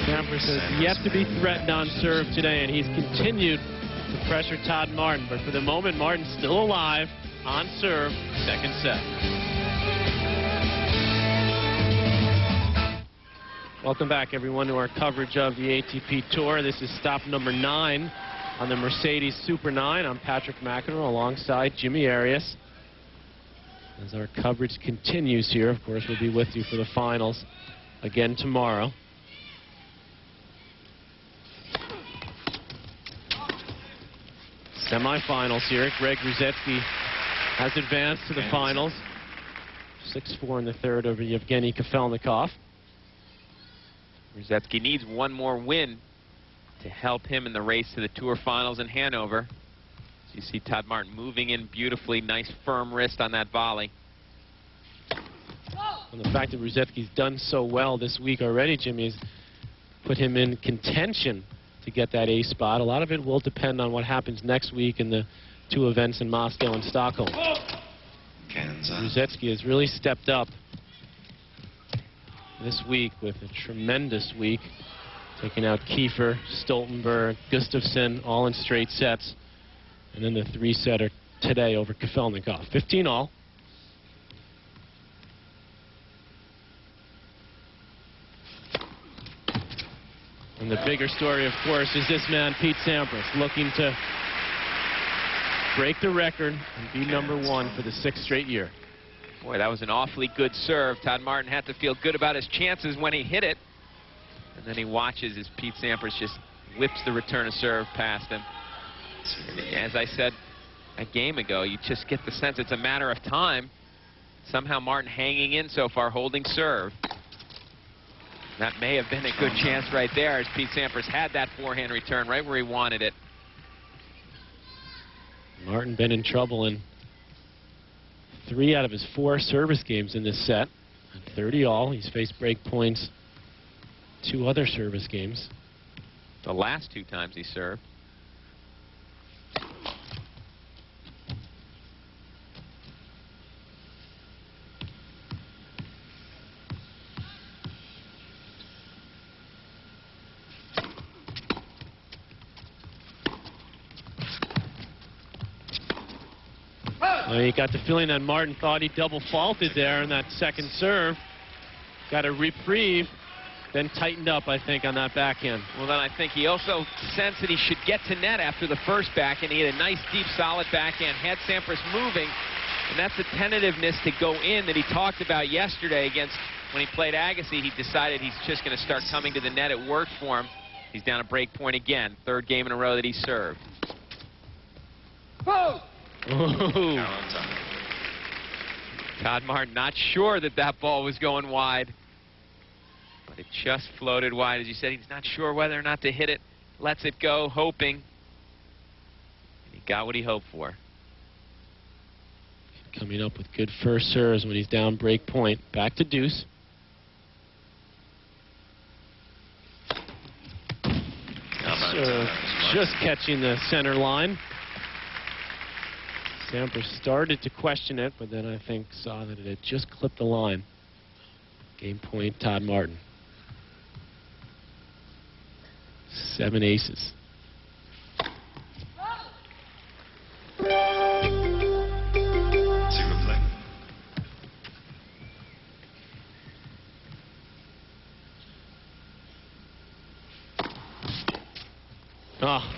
Sampras has yet to be threatened on serve today, and he's continued to pressure Todd Martin. But for the moment, Martin's still alive on serve, second set. Welcome back, everyone, to our coverage of the ATP Tour. This is stop number 9 on the Mercedes Super 9. I'm Patrick McEnroe alongside Jimmy Arias. As our coverage continues here, of course, we'll be with you for the finals again tomorrow. Semifinals here. Greg Rusedski has advanced to the finals. 6-4 in the third over Yevgeny Kafelnikov. Rusedski needs one more win to help him in the race to the Tour Finals in Hanover. So you see Todd Martin moving in beautifully. Nice firm wrist on that volley. And the fact that Rusedski's done so well this week already, Jimmy, has put him in contention to get that A spot. A lot of it will depend on what happens next week in the 2 events in Moscow and Stockholm. Rusedski has really stepped up this week with a tremendous week, taking out Kiefer, Stoltenberg, Gustafsson, all in straight sets, and then the 3-setter today over Kafelnikov. 15-all. And the bigger story, of course, is this man, Pete Sampras, looking to break the record and be number 1 for the 6th straight year. Boy, that was an awfully good serve. Todd Martin had to feel good about his chances when he hit it. And then he watches as Pete Sampras just whips the return of serve past him. And as I said a game ago, you just get the sense it's a matter of time. Somehow Martin hanging in so far, holding serve. That may have been a good chance right there, as Pete Sampras had that forehand return right where he wanted it. Martin been in trouble in 3 out of his 4 service games in this set. At 30-all, he's faced break points 2 other service games. The last 2 times he served. Well, you got the feeling that Martin thought he double faulted there in that second serve. Got a reprieve, then tightened up, I think, on that backhand. Well, then I think he also sensed that he should get to net after the first backhand. He had a nice, deep, solid backhand, had Sampras moving, and that's the tentativeness to go in that he talked about yesterday against, when he played Agassi. He decided he's just going to start coming to the net. It worked for him. He's down a break point again. 3rd game in a row that he served. Oh! Todd Martin not sure that that ball was going wide, but it just floated wide. As you said, he's not sure whether or not to hit it. Lets it go, hoping. He got what he hoped for. Coming up with good first serves when he's down break point. Back to deuce. Serve just catching the center line. Sampras started to question it, but then I think saw that it had just clipped the line. Game point, Todd Martin. 7 aces. Oh.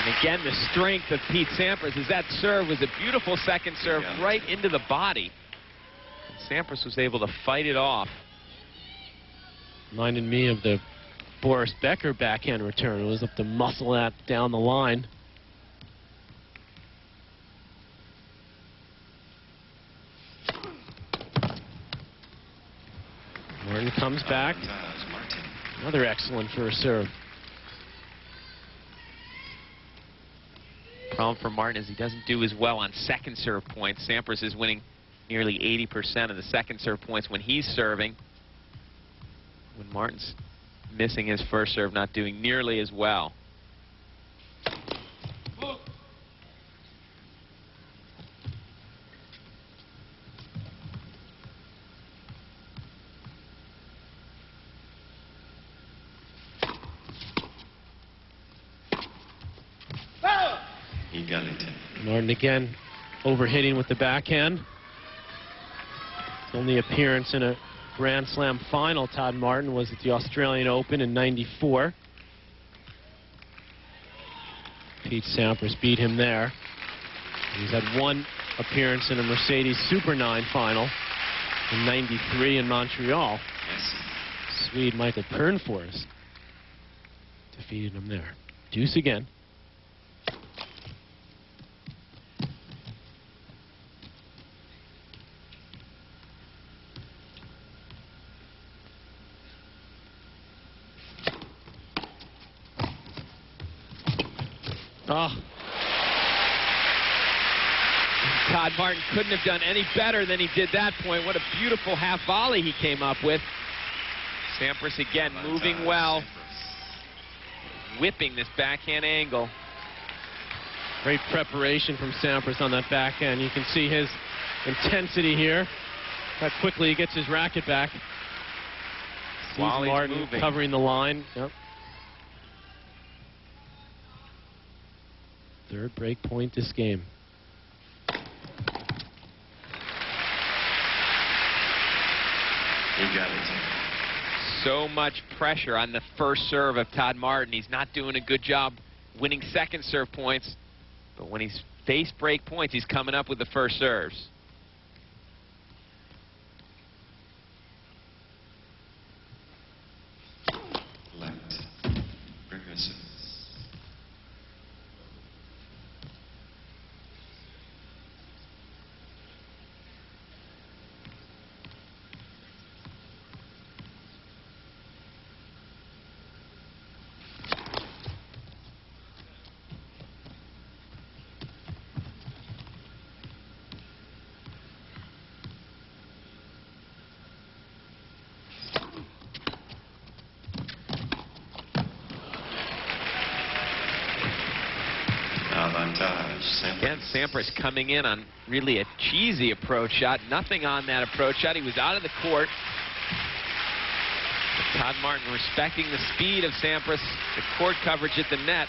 And again, the strength of Pete Sampras is that serve was a beautiful second serve right into the body. And Sampras was able to fight it off. Reminded me of the Boris Becker backhand return. It was up to muscle that down the line. Martin comes back. Another excellent first serve. Problem for Martin is he doesn't do as well on second serve points. Sampras is winning nearly 80% of the second serve points when he's serving. when Martin's missing his first serve, not doing nearly as well. Martin again overhitting with the backhand. His only appearance in a Grand Slam final, Todd Martin, was at the Australian Open in '94. Pete Sampras beat him there. He's had one appearance in a Mercedes Super 9 final in '93 in Montreal. Swede Michael Pernfors defeated him there. Deuce again. Oh. Todd Martin couldn't have done any better than he did that point. What a beautiful half volley he came up with. Sampras again moving well, whipping this backhand angle. Great preparation from Sampras on that backhand. You can see his intensity here. How quickly he gets his racket back. Sees Martin covering the line. Yep. Third break point this game. He got it. So much pressure on the first serve of Todd Martin. He's not doing a good job winning second serve points, but when he's faced break points, he's coming up with the first serves. Left. Progressive. Again, Sampras coming in on really a cheesy approach shot. Nothing on that approach shot. He was out of the court. But Todd Martin respecting the speed of Sampras, the court coverage at the net.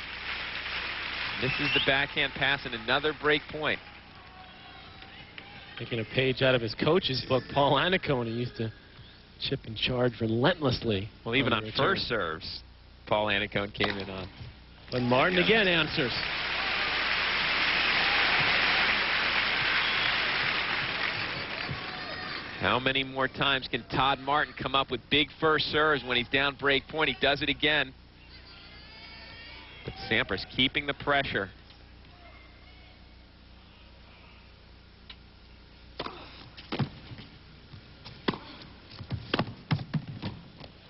This is the backhand pass and another break point. Taking a page out of his coach's book, Paul Annacone, he used to chip and charge relentlessly. Well, even on first serves, Paul Annacone came in on. But Martin again answers. How many more times can Todd Martin come up with big first serves when he's down break point? He does it again. But Sampras keeping the pressure.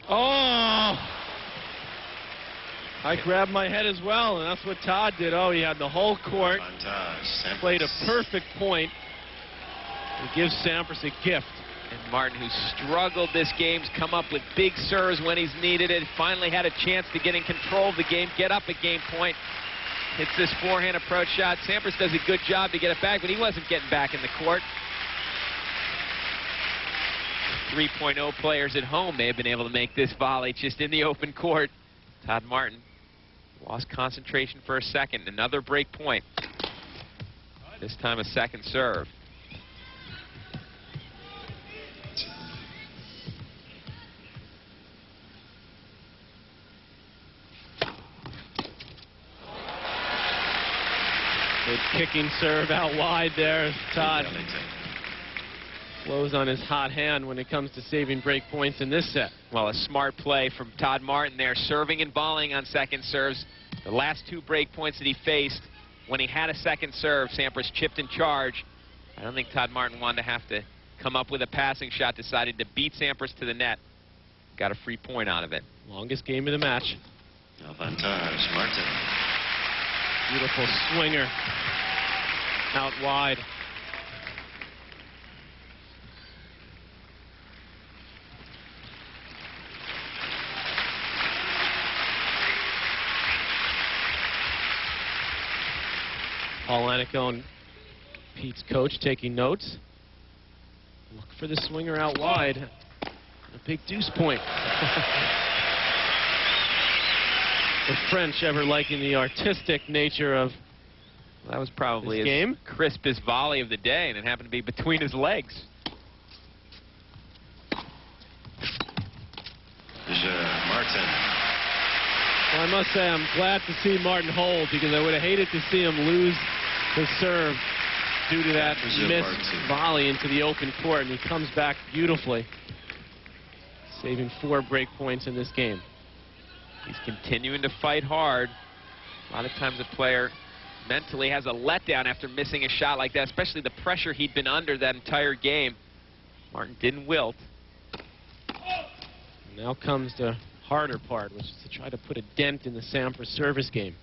Oh! I grabbed my head as well, and that's what Todd did. Oh, he had the whole court. Played a perfect point. He gives Sampras a gift. And Martin, who struggled this game, come up with big serves when he's needed it. Finally had a chance to get in control of the game, get up a game point. Hits this forehand approach shot. Sampras does a good job to get it back, but he wasn't getting back in the court. 3.0 players at home may have been able to make this volley just in the open court. Todd Martin lost concentration for a second. Another break point. This time a second serve. Good kicking serve out wide there. Todd blows on his hot hand when it comes to saving break points in this set. Well, a smart play from Todd Martin there, serving and volleying on second serves. The last two break points that he faced, when he had a second serve, Sampras chipped in charge. I don't think Todd Martin wanted to have to come up with a passing shot, decided to beat Sampras to the net. Got a free point out of it. Longest game of the match. Avantage, Martin. Beautiful swinger out wide. Paul Anico and Pete's coach taking notes. Look for the swinger out wide. A big deuce point. The French ever liking the artistic nature of that was probably his his game. crispest volley of the day, and it happened to be between his legs. Martin. Well, I must say I'm glad to see Martin hold, because I would have hated to see him lose his serve due to that missed volley into the open court, and he comes back beautifully, saving 4 break points in this game. He's continuing to fight hard. A lot of times a player mentally has a letdown after missing a shot like that, especially the pressure he'd been under that entire game. Martin didn't wilt. Now comes the harder part, which is to try to put a dent in the Sampras service game.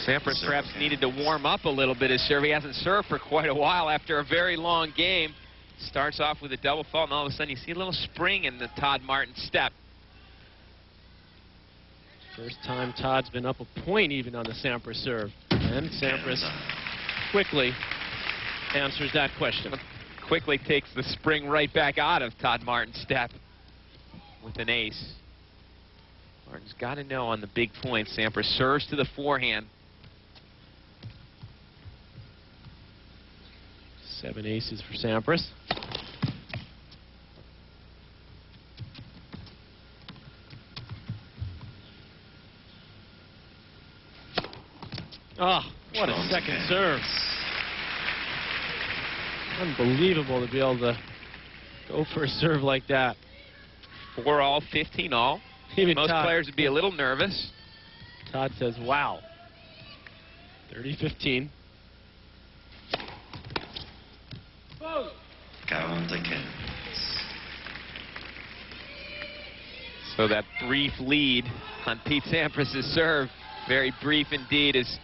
Sampras perhaps needed to warm up a little bit his serve. He hasn't served for quite a while after a very long game. Starts off with a double fault, and all of a sudden you see a little spring in the Todd Martin step. First time Todd's been up a point even on the Sampras serve. And Sampras quickly answers that question. Quickly takes the spring right back out of Todd Martin's step with an ace. Martin's got to know on the big point. Sampras serves to the forehand. 7 aces for Sampras. Oh, what a second serve. Unbelievable to be able to go for a serve like that. 4-all, 15-all. Even most Todd, players would be a little nervous. Todd says, wow. 30-15. So that brief lead on Pete Sampras' serve, very brief indeed, as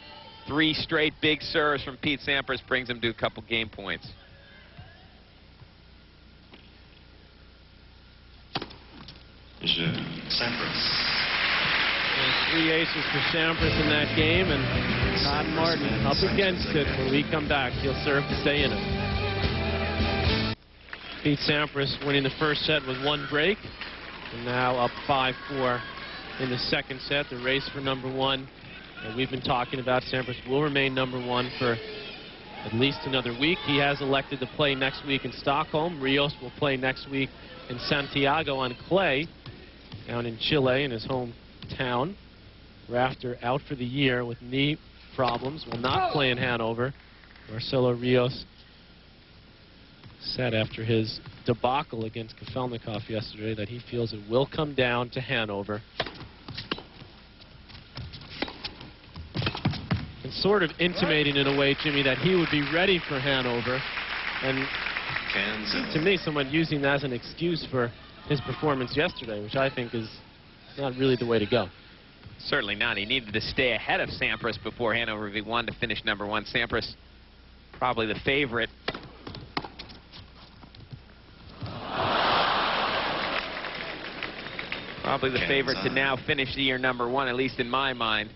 3 straight big serves from Pete Sampras brings him to a couple game points. Sampras. 3 aces for Sampras in that game, and Todd Martin up against it. When we come back, he'll serve to stay in it. Pete Sampras winning the first set with 1 break, and now up 5-4 in the second set. The race for #1 that we've been talking about. Sampras will remain #1 for at least another week. He has elected to play next week in Stockholm. Rios will play next week in Santiago on clay down in Chile in his hometown. Rafter out for the year with knee problems, will not play in Hanover. Marcelo Rios said after his debacle against Kafelnikov yesterday that he feels it will come down to Hanover. And sort of intimating in a way, Jimmy, that he would be ready for Hanover. And to me, someone using that as an excuse for his performance yesterday, which I think is not really the way to go. Certainly not. He needed to stay ahead of Sampras before Hanover if he wanted to finish #1. Sampras probably the favorite. Probably the favorite to now finish the year #1, at least in my mind.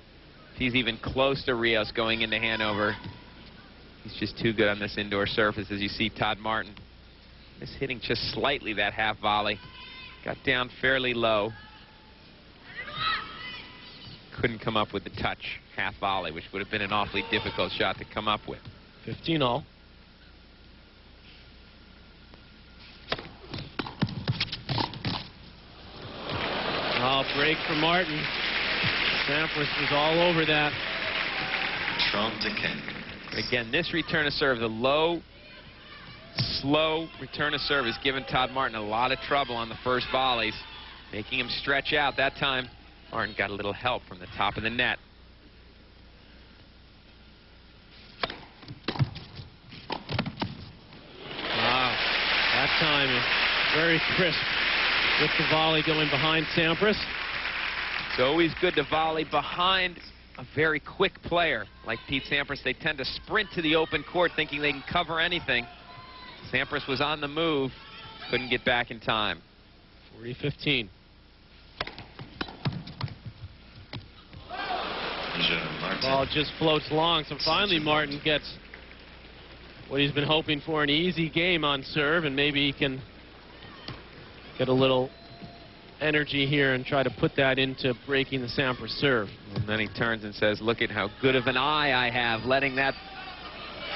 If he's even close to Rios going into Hanover, he's just too good on this indoor surface. As you see Todd Martin is hitting just slightly that half volley. Got down fairly low. Couldn't come up with the touch half volley, which would have been an awfully difficult shot to come up with. 15-all. Oh, break for Martin. Sampras was all over that. Again, this return of serve, the low, slow return of serve has given Todd Martin a lot of trouble on the first volleys, making him stretch out. That time, Martin got a little help from the top of the net. Wow, that time is very crisp with the volley going behind Sampras. It's always good to volley behind a very quick player like Pete Sampras. They tend to sprint to the open court thinking they can cover anything. Sampras was on the move, couldn't get back in time. 40-15. Martin. Ball just floats long, so finally Martin gets what he's been hoping for, an easy game on serve, and maybe he can get a little energy here and try to put that into breaking the Sampras serve. And then he turns and says, look at how good of an eye I have, letting that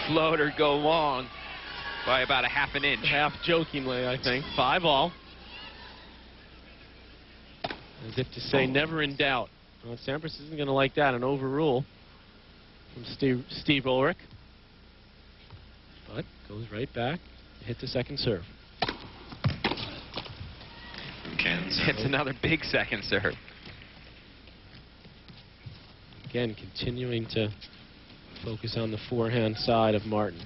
floater go long by about a half an inch. Half jokingly, I think. 5-all. As if to say, never in doubt. Well, Sampras isn't going to like that, an overrule from Steve Ulrich. But goes right back to hit the second serve. It's another big second serve. Again, continuing to focus on the forehand side of Martin.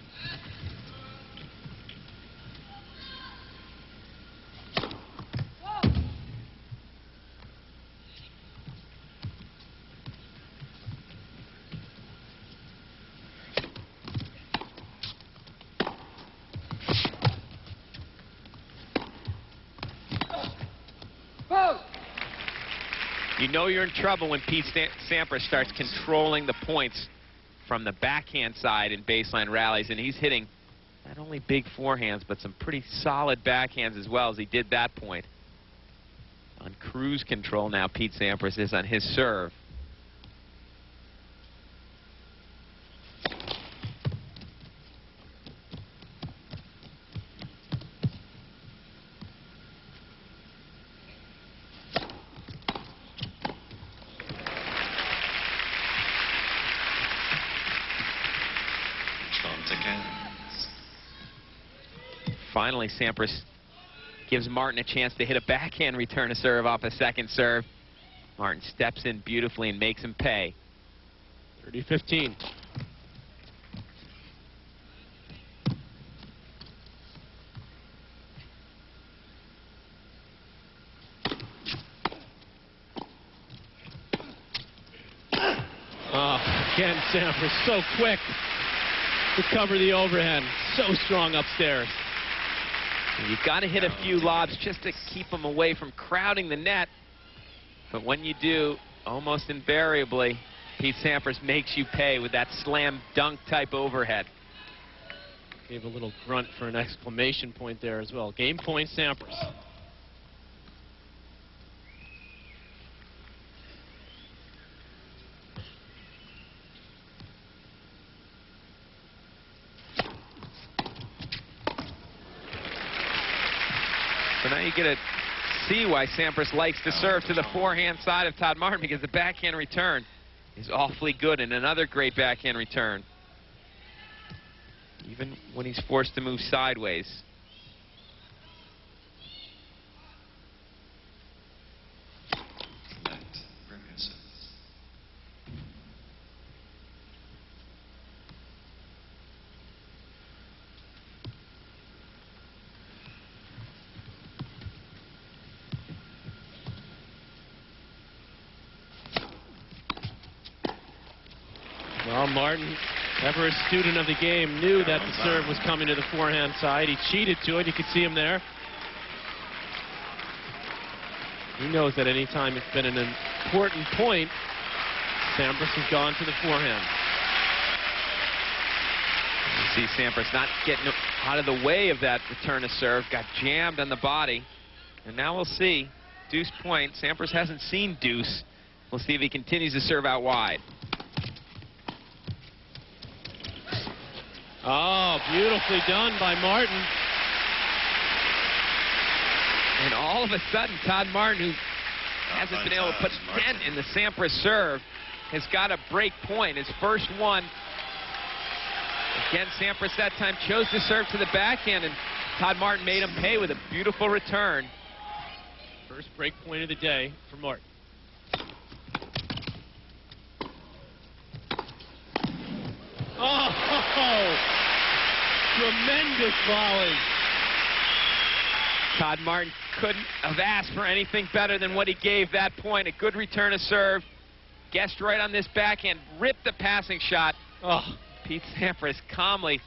You know you're in trouble when Pete Sampras starts controlling the points from the backhand side in baseline rallies, and he's hitting not only big forehands but some pretty solid backhands as well, as he did that point. On cruise control now, Pete Sampras is on his serve. Finally, Sampras gives Martin a chance to hit a backhand return to serve off a second serve. Martin steps in beautifully and makes him pay. 30-15. Again, Sampras so quick to cover the overhead. So strong upstairs. You've got to hit a few lobs just to keep them away from crowding the net. But when you do, almost invariably, Pete Sampras makes you pay with that slam dunk type overhead. Gave a little grunt for an exclamation point there as well. Game point, Sampras. So now you get to see why Sampras likes to serve to the forehand side of Todd Martin, because the backhand return is awfully good, and another great backhand return, even when he's forced to move sideways. Well, Martin, ever a student of the game, knew that the serve was coming to the forehand side. He cheated to it. You could see him there. He knows that any time it's been an important point, Sampras has gone to the forehand. You see Sampras not getting out of the way of that return to serve. Got jammed on the body. And now we'll see. Deuce point. Sampras hasn't seen deuce. We'll see if he continues to serve out wide. Oh, beautifully done by Martin. And all of a sudden, Todd Martin, who hasn't been able to put a dent in the Sampras serve, has got a break point. His first one. Again, Sampras that time chose to serve to the backhand, and Todd Martin made him pay with a beautiful return. First break point of the day for Martin. Oh, tremendous volley. Todd Martin couldn't have asked for anything better than what he gave that point. A good return to serve. Guessed right on this backhand. Ripped the passing shot. Oh, Pete Sampras calmly.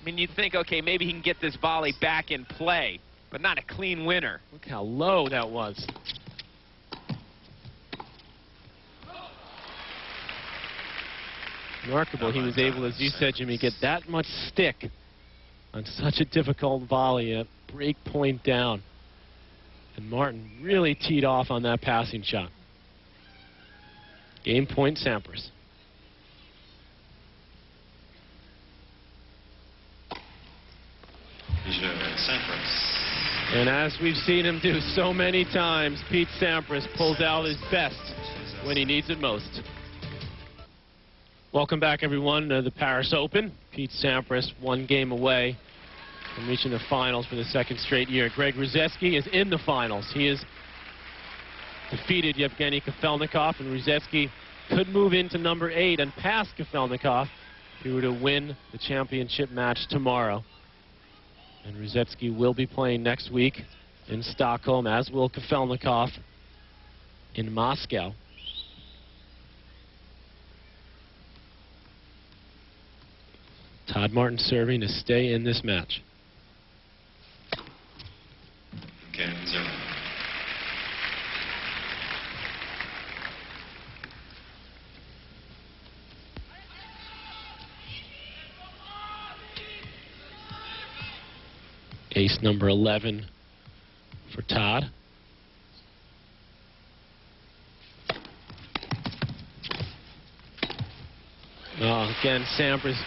I mean, you'd think, okay, maybe he can get this volley back in play, but not a clean winner. Look how low that was. Remarkable he was able, as you said, Jimmy, get that much stick on such a difficult volley at break point down. And Martin really teed off on that passing shot. Game point, Sampras. Sampras. And as we've seen him do so many times, Pete Sampras pulls out his best when he needs it most. Welcome back, everyone, to the Paris Open. Pete Sampras 1 game away from reaching the finals for the 2nd straight year. Greg Rusedski is in the finals. He has defeated Yevgeny Kafelnikov, and Rusedski could move into number 8 and pass Kafelnikov if he were to win the championship match tomorrow. And Rusedski will be playing next week in Stockholm, as will Kafelnikov in Moscow. Todd Martin serving to stay in this match. Game 0. Ace number 11 for Todd. Oh, again, Sampras.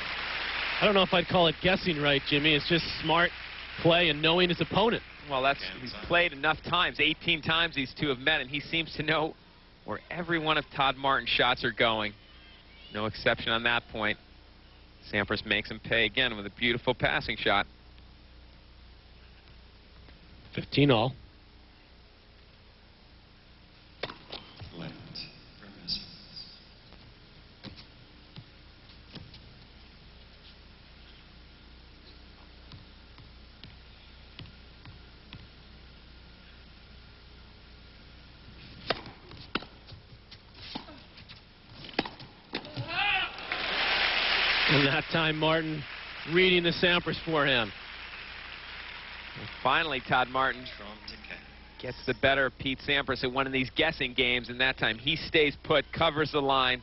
I don't know if I'd call it guessing right, Jimmy. It's just smart play and knowing his opponent. Well, he's played enough times. 18 times these two have met, and he seems to know where every one of Todd Martin's shots are going. No exception on that point. Sampras makes him pay again with a beautiful passing shot. 15 all. Left for misses. And that time, Martin reading the Sampras forehand. And finally, Todd Martin gets the better of Pete Sampras at one of these guessing games, and that time he stays put, covers the line.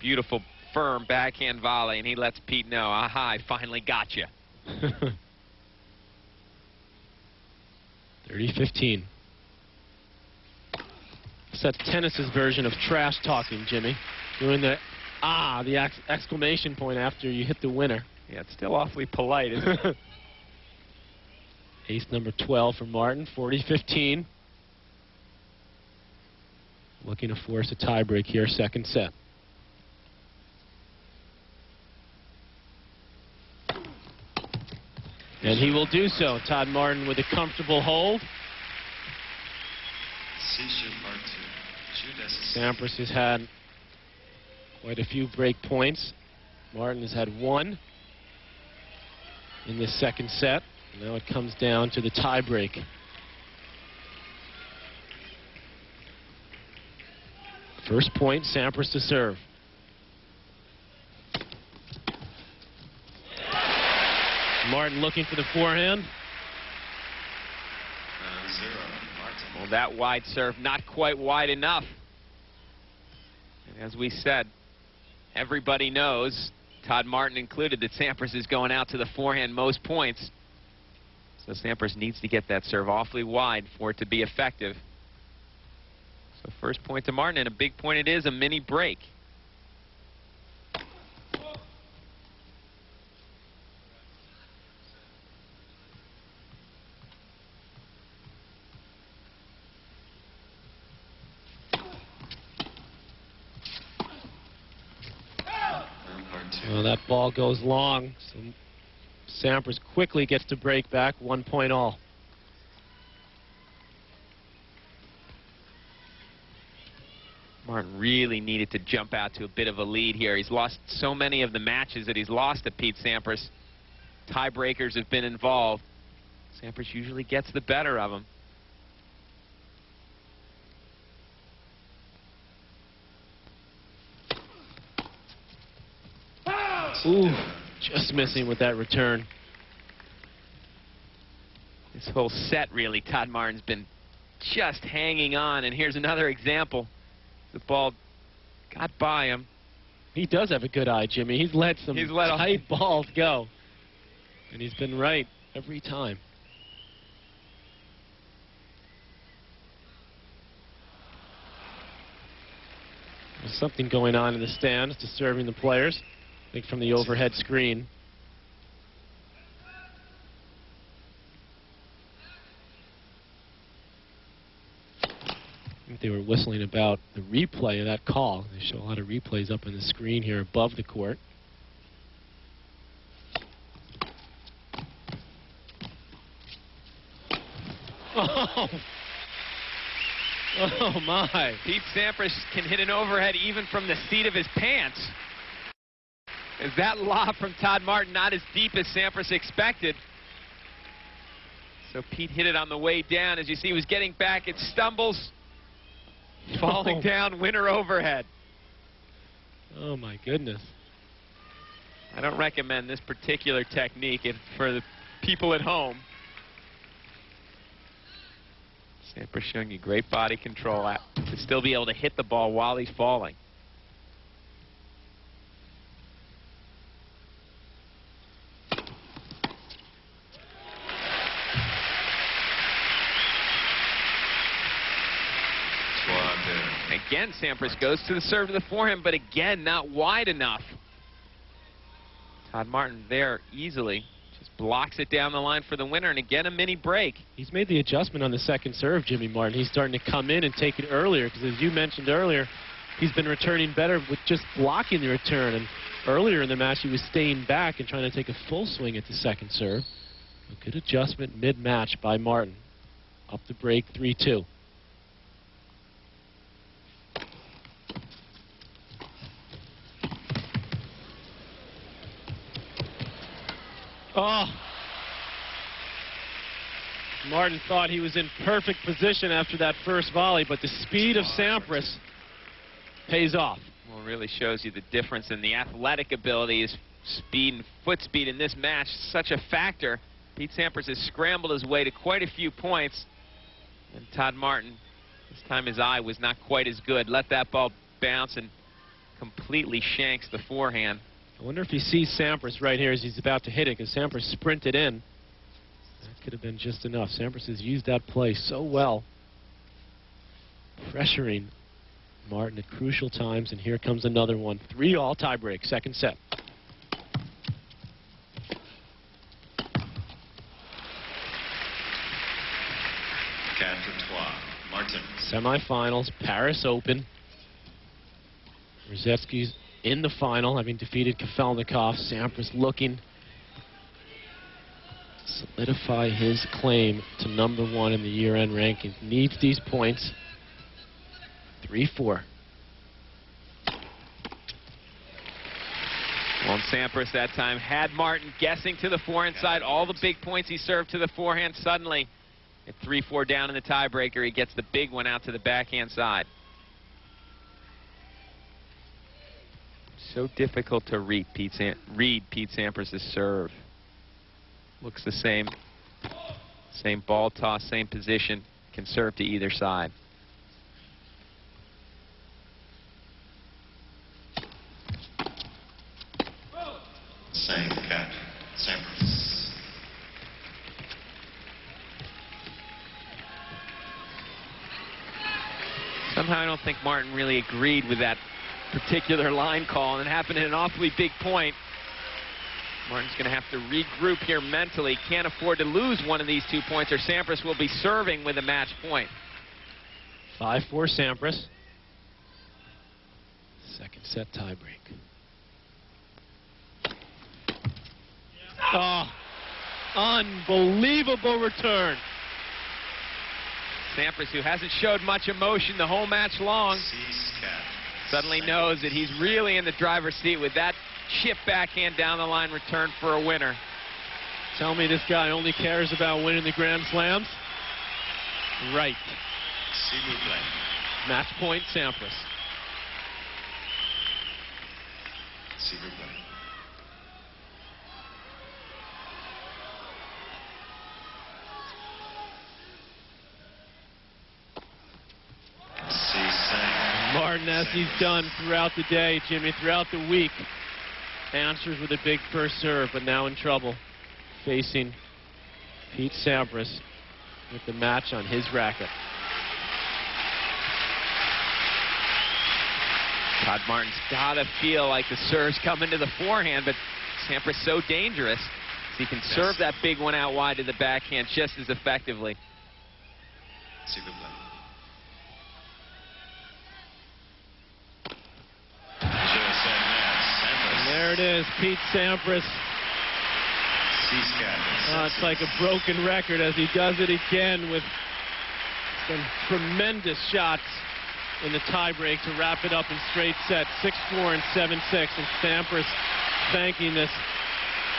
Beautiful, firm backhand volley, and he lets Pete know, aha, I finally got you. 30-15. That's tennis's version of trash talking, Jimmy. Doing the exclamation point after you hit the winner. Yeah, it's still awfully polite, isn't it? Ace number 12 for Martin, 40-15. Looking to force a tiebreak here, 2nd set. And he will do so. Todd Martin with a comfortable hold. Sampras has had quite a few break points. Martin has had 1 in this 2nd set. Now it comes down to the tiebreak. First point, Sampras to serve. Martin looking for the forehand. 0, Martin. Well, that wide serve, not quite wide enough. And as we said, everybody knows, Todd Martin included, that Sampras is going out to the forehand most points. So Sampras needs to get that serve awfully wide for it to be effective. So first point to Martin, and a big point it is, a mini break. Well, that ball goes long. So Sampras quickly gets to break back, 1 point all. Martin really needed to jump out to a bit of a lead here. He's lost so many of the matches that he's lost to Pete Sampras. Tiebreakers have been involved. Sampras usually gets the better of him. Ooh, just missing with that return. This whole set, really, Todd Martin's been just hanging on. And here's another example. The ball got by him. He does have a good eye, Jimmy. He's let some tight balls go. And he's been right every time. There's something going on in the stands disturbing the players. I think from the overhead screen. I think they were whistling about the replay of that call. They show a lot of replays up on the screen here above the court. Oh! Oh, my. Pete Sampras can hit an overhead even from the seat of his pants. Is that lob from Todd Martin not as deep as Sampras expected? So Pete hit it on the way down. As you see, he was getting back. It stumbles, falling down, winner overhead. Oh, my goodness. I don't recommend this particular technique for the people at home. Sampras showing you great body control to still be able to hit the ball while he's falling. Again, Sampras goes to the serve to the forehand, but again, not wide enough. Todd Martin there easily. Just blocks it down the line for the winner, and again a mini break. He's made the adjustment on the second serve, Jimmy Martin. He's starting to come in and take it earlier, because as you mentioned earlier, he's been returning better with just blocking the return. And earlier in the match, he was staying back and trying to take a full swing at the second serve. A good adjustment mid-match by Martin. Up the break, 3-2. Oh, Martin thought he was in perfect position after that first volley, but the speed of Sampras pays off. Well, it really shows you the difference in the athletic abilities, speed and foot speed in this match. Such a factor. Pete Sampras has scrambled his way to quite a few points. And Todd Martin, this time his eye was not quite as good. Let that ball bounce and completely shanks the forehand. I wonder if he sees Sampras right here as he's about to hit it, because Sampras sprinted in. That could have been just enough. Sampras has used that play so well, pressuring Martin at crucial times, and here comes another one. 3-all tiebreak, second set. Martin. Semifinals, Paris Open. Rosetsky's in the final, having defeated Kafelnikov. Sampras looking to solidify his claim to #1 in the year-end rankings. Needs these points. 3-4. Well, Sampras that time had Martin guessing to the forehand side. All the big points he served to the forehand. Suddenly, at 3-4 down in the tiebreaker, he gets the big one out to the backhand side. So difficult to read Pete Sampras' serve. Looks the same. Same ball toss, same position. Can serve to either side. Same catch, Sampras. Somehow I don't think Martin really agreed with that particular line call, and it happened at an awfully big point. Martin's going to have to regroup here mentally. Can't afford to lose one of these 2 points, or Sampras will be serving with a match point. 5-4 Sampras. Second set tiebreak. Oh, unbelievable return. Sampras, who hasn't showed much emotion the whole match long, suddenly knows that he's really in the driver's seat with that chip backhand down the line return for a winner. Tell me this guy only cares about winning the Grand Slams? Right. Match point, Sampras. Martin, as he's done throughout the day, Jimmy, throughout the week, answers with a big first serve, but now in trouble, facing Pete Sampras with the match on his racket. Todd Martin's got to feel like the serve's coming to the forehand, but Sampras so dangerous. So he can serve that big one out wide to the backhand just as effectively. And there it is, Pete Sampras. It's like a broken record as he does it again with some tremendous shots in the tiebreak to wrap it up in straight sets, 6-4 and 7-6. And Sampras thanking this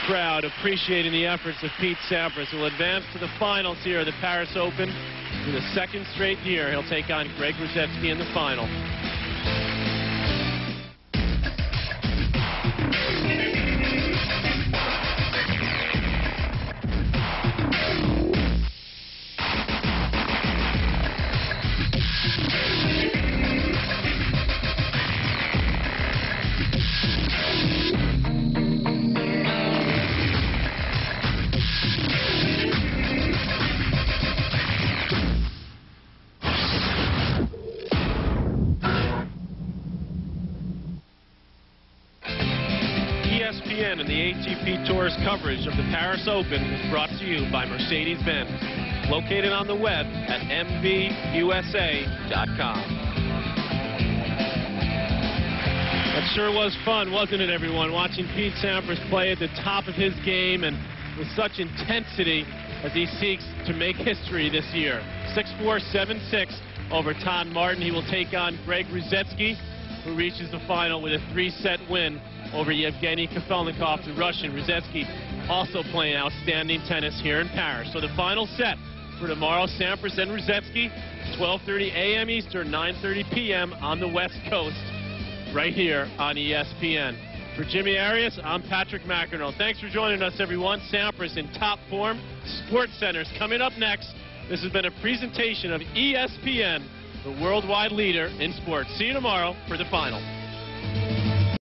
crowd, appreciating the efforts of Pete Sampras, who will advance to the finals here at the Paris Open for the second straight year. He'll take on Greg Ruzetsky in the final. ESPN and the ATP Tour's coverage of the Paris Open is brought to you by Mercedes-Benz, located on the web at mbusa.com. That sure was fun, wasn't it, everyone? Watching Pete Sampras play at the top of his game and with such intensity as he seeks to make history this year. 6-4, 7-6 over Todd Martin. He will take on Greg Ruzetsky, who reaches the final with a 3-set win over Yevgeny Kafelnikov, the Russian. Ruzetsky also playing outstanding tennis here in Paris. So the final set for tomorrow, Sampras and Ruzetsky, 12:30 a.m. Eastern, 9:30 p.m. on the West Coast, right here on ESPN. For Jimmy Arias, I'm Patrick McEnroe. Thanks for joining us, everyone. Sampras in top form. Sports Center's coming up next. This has been a presentation of ESPN, the worldwide leader in sports. See you tomorrow for the final.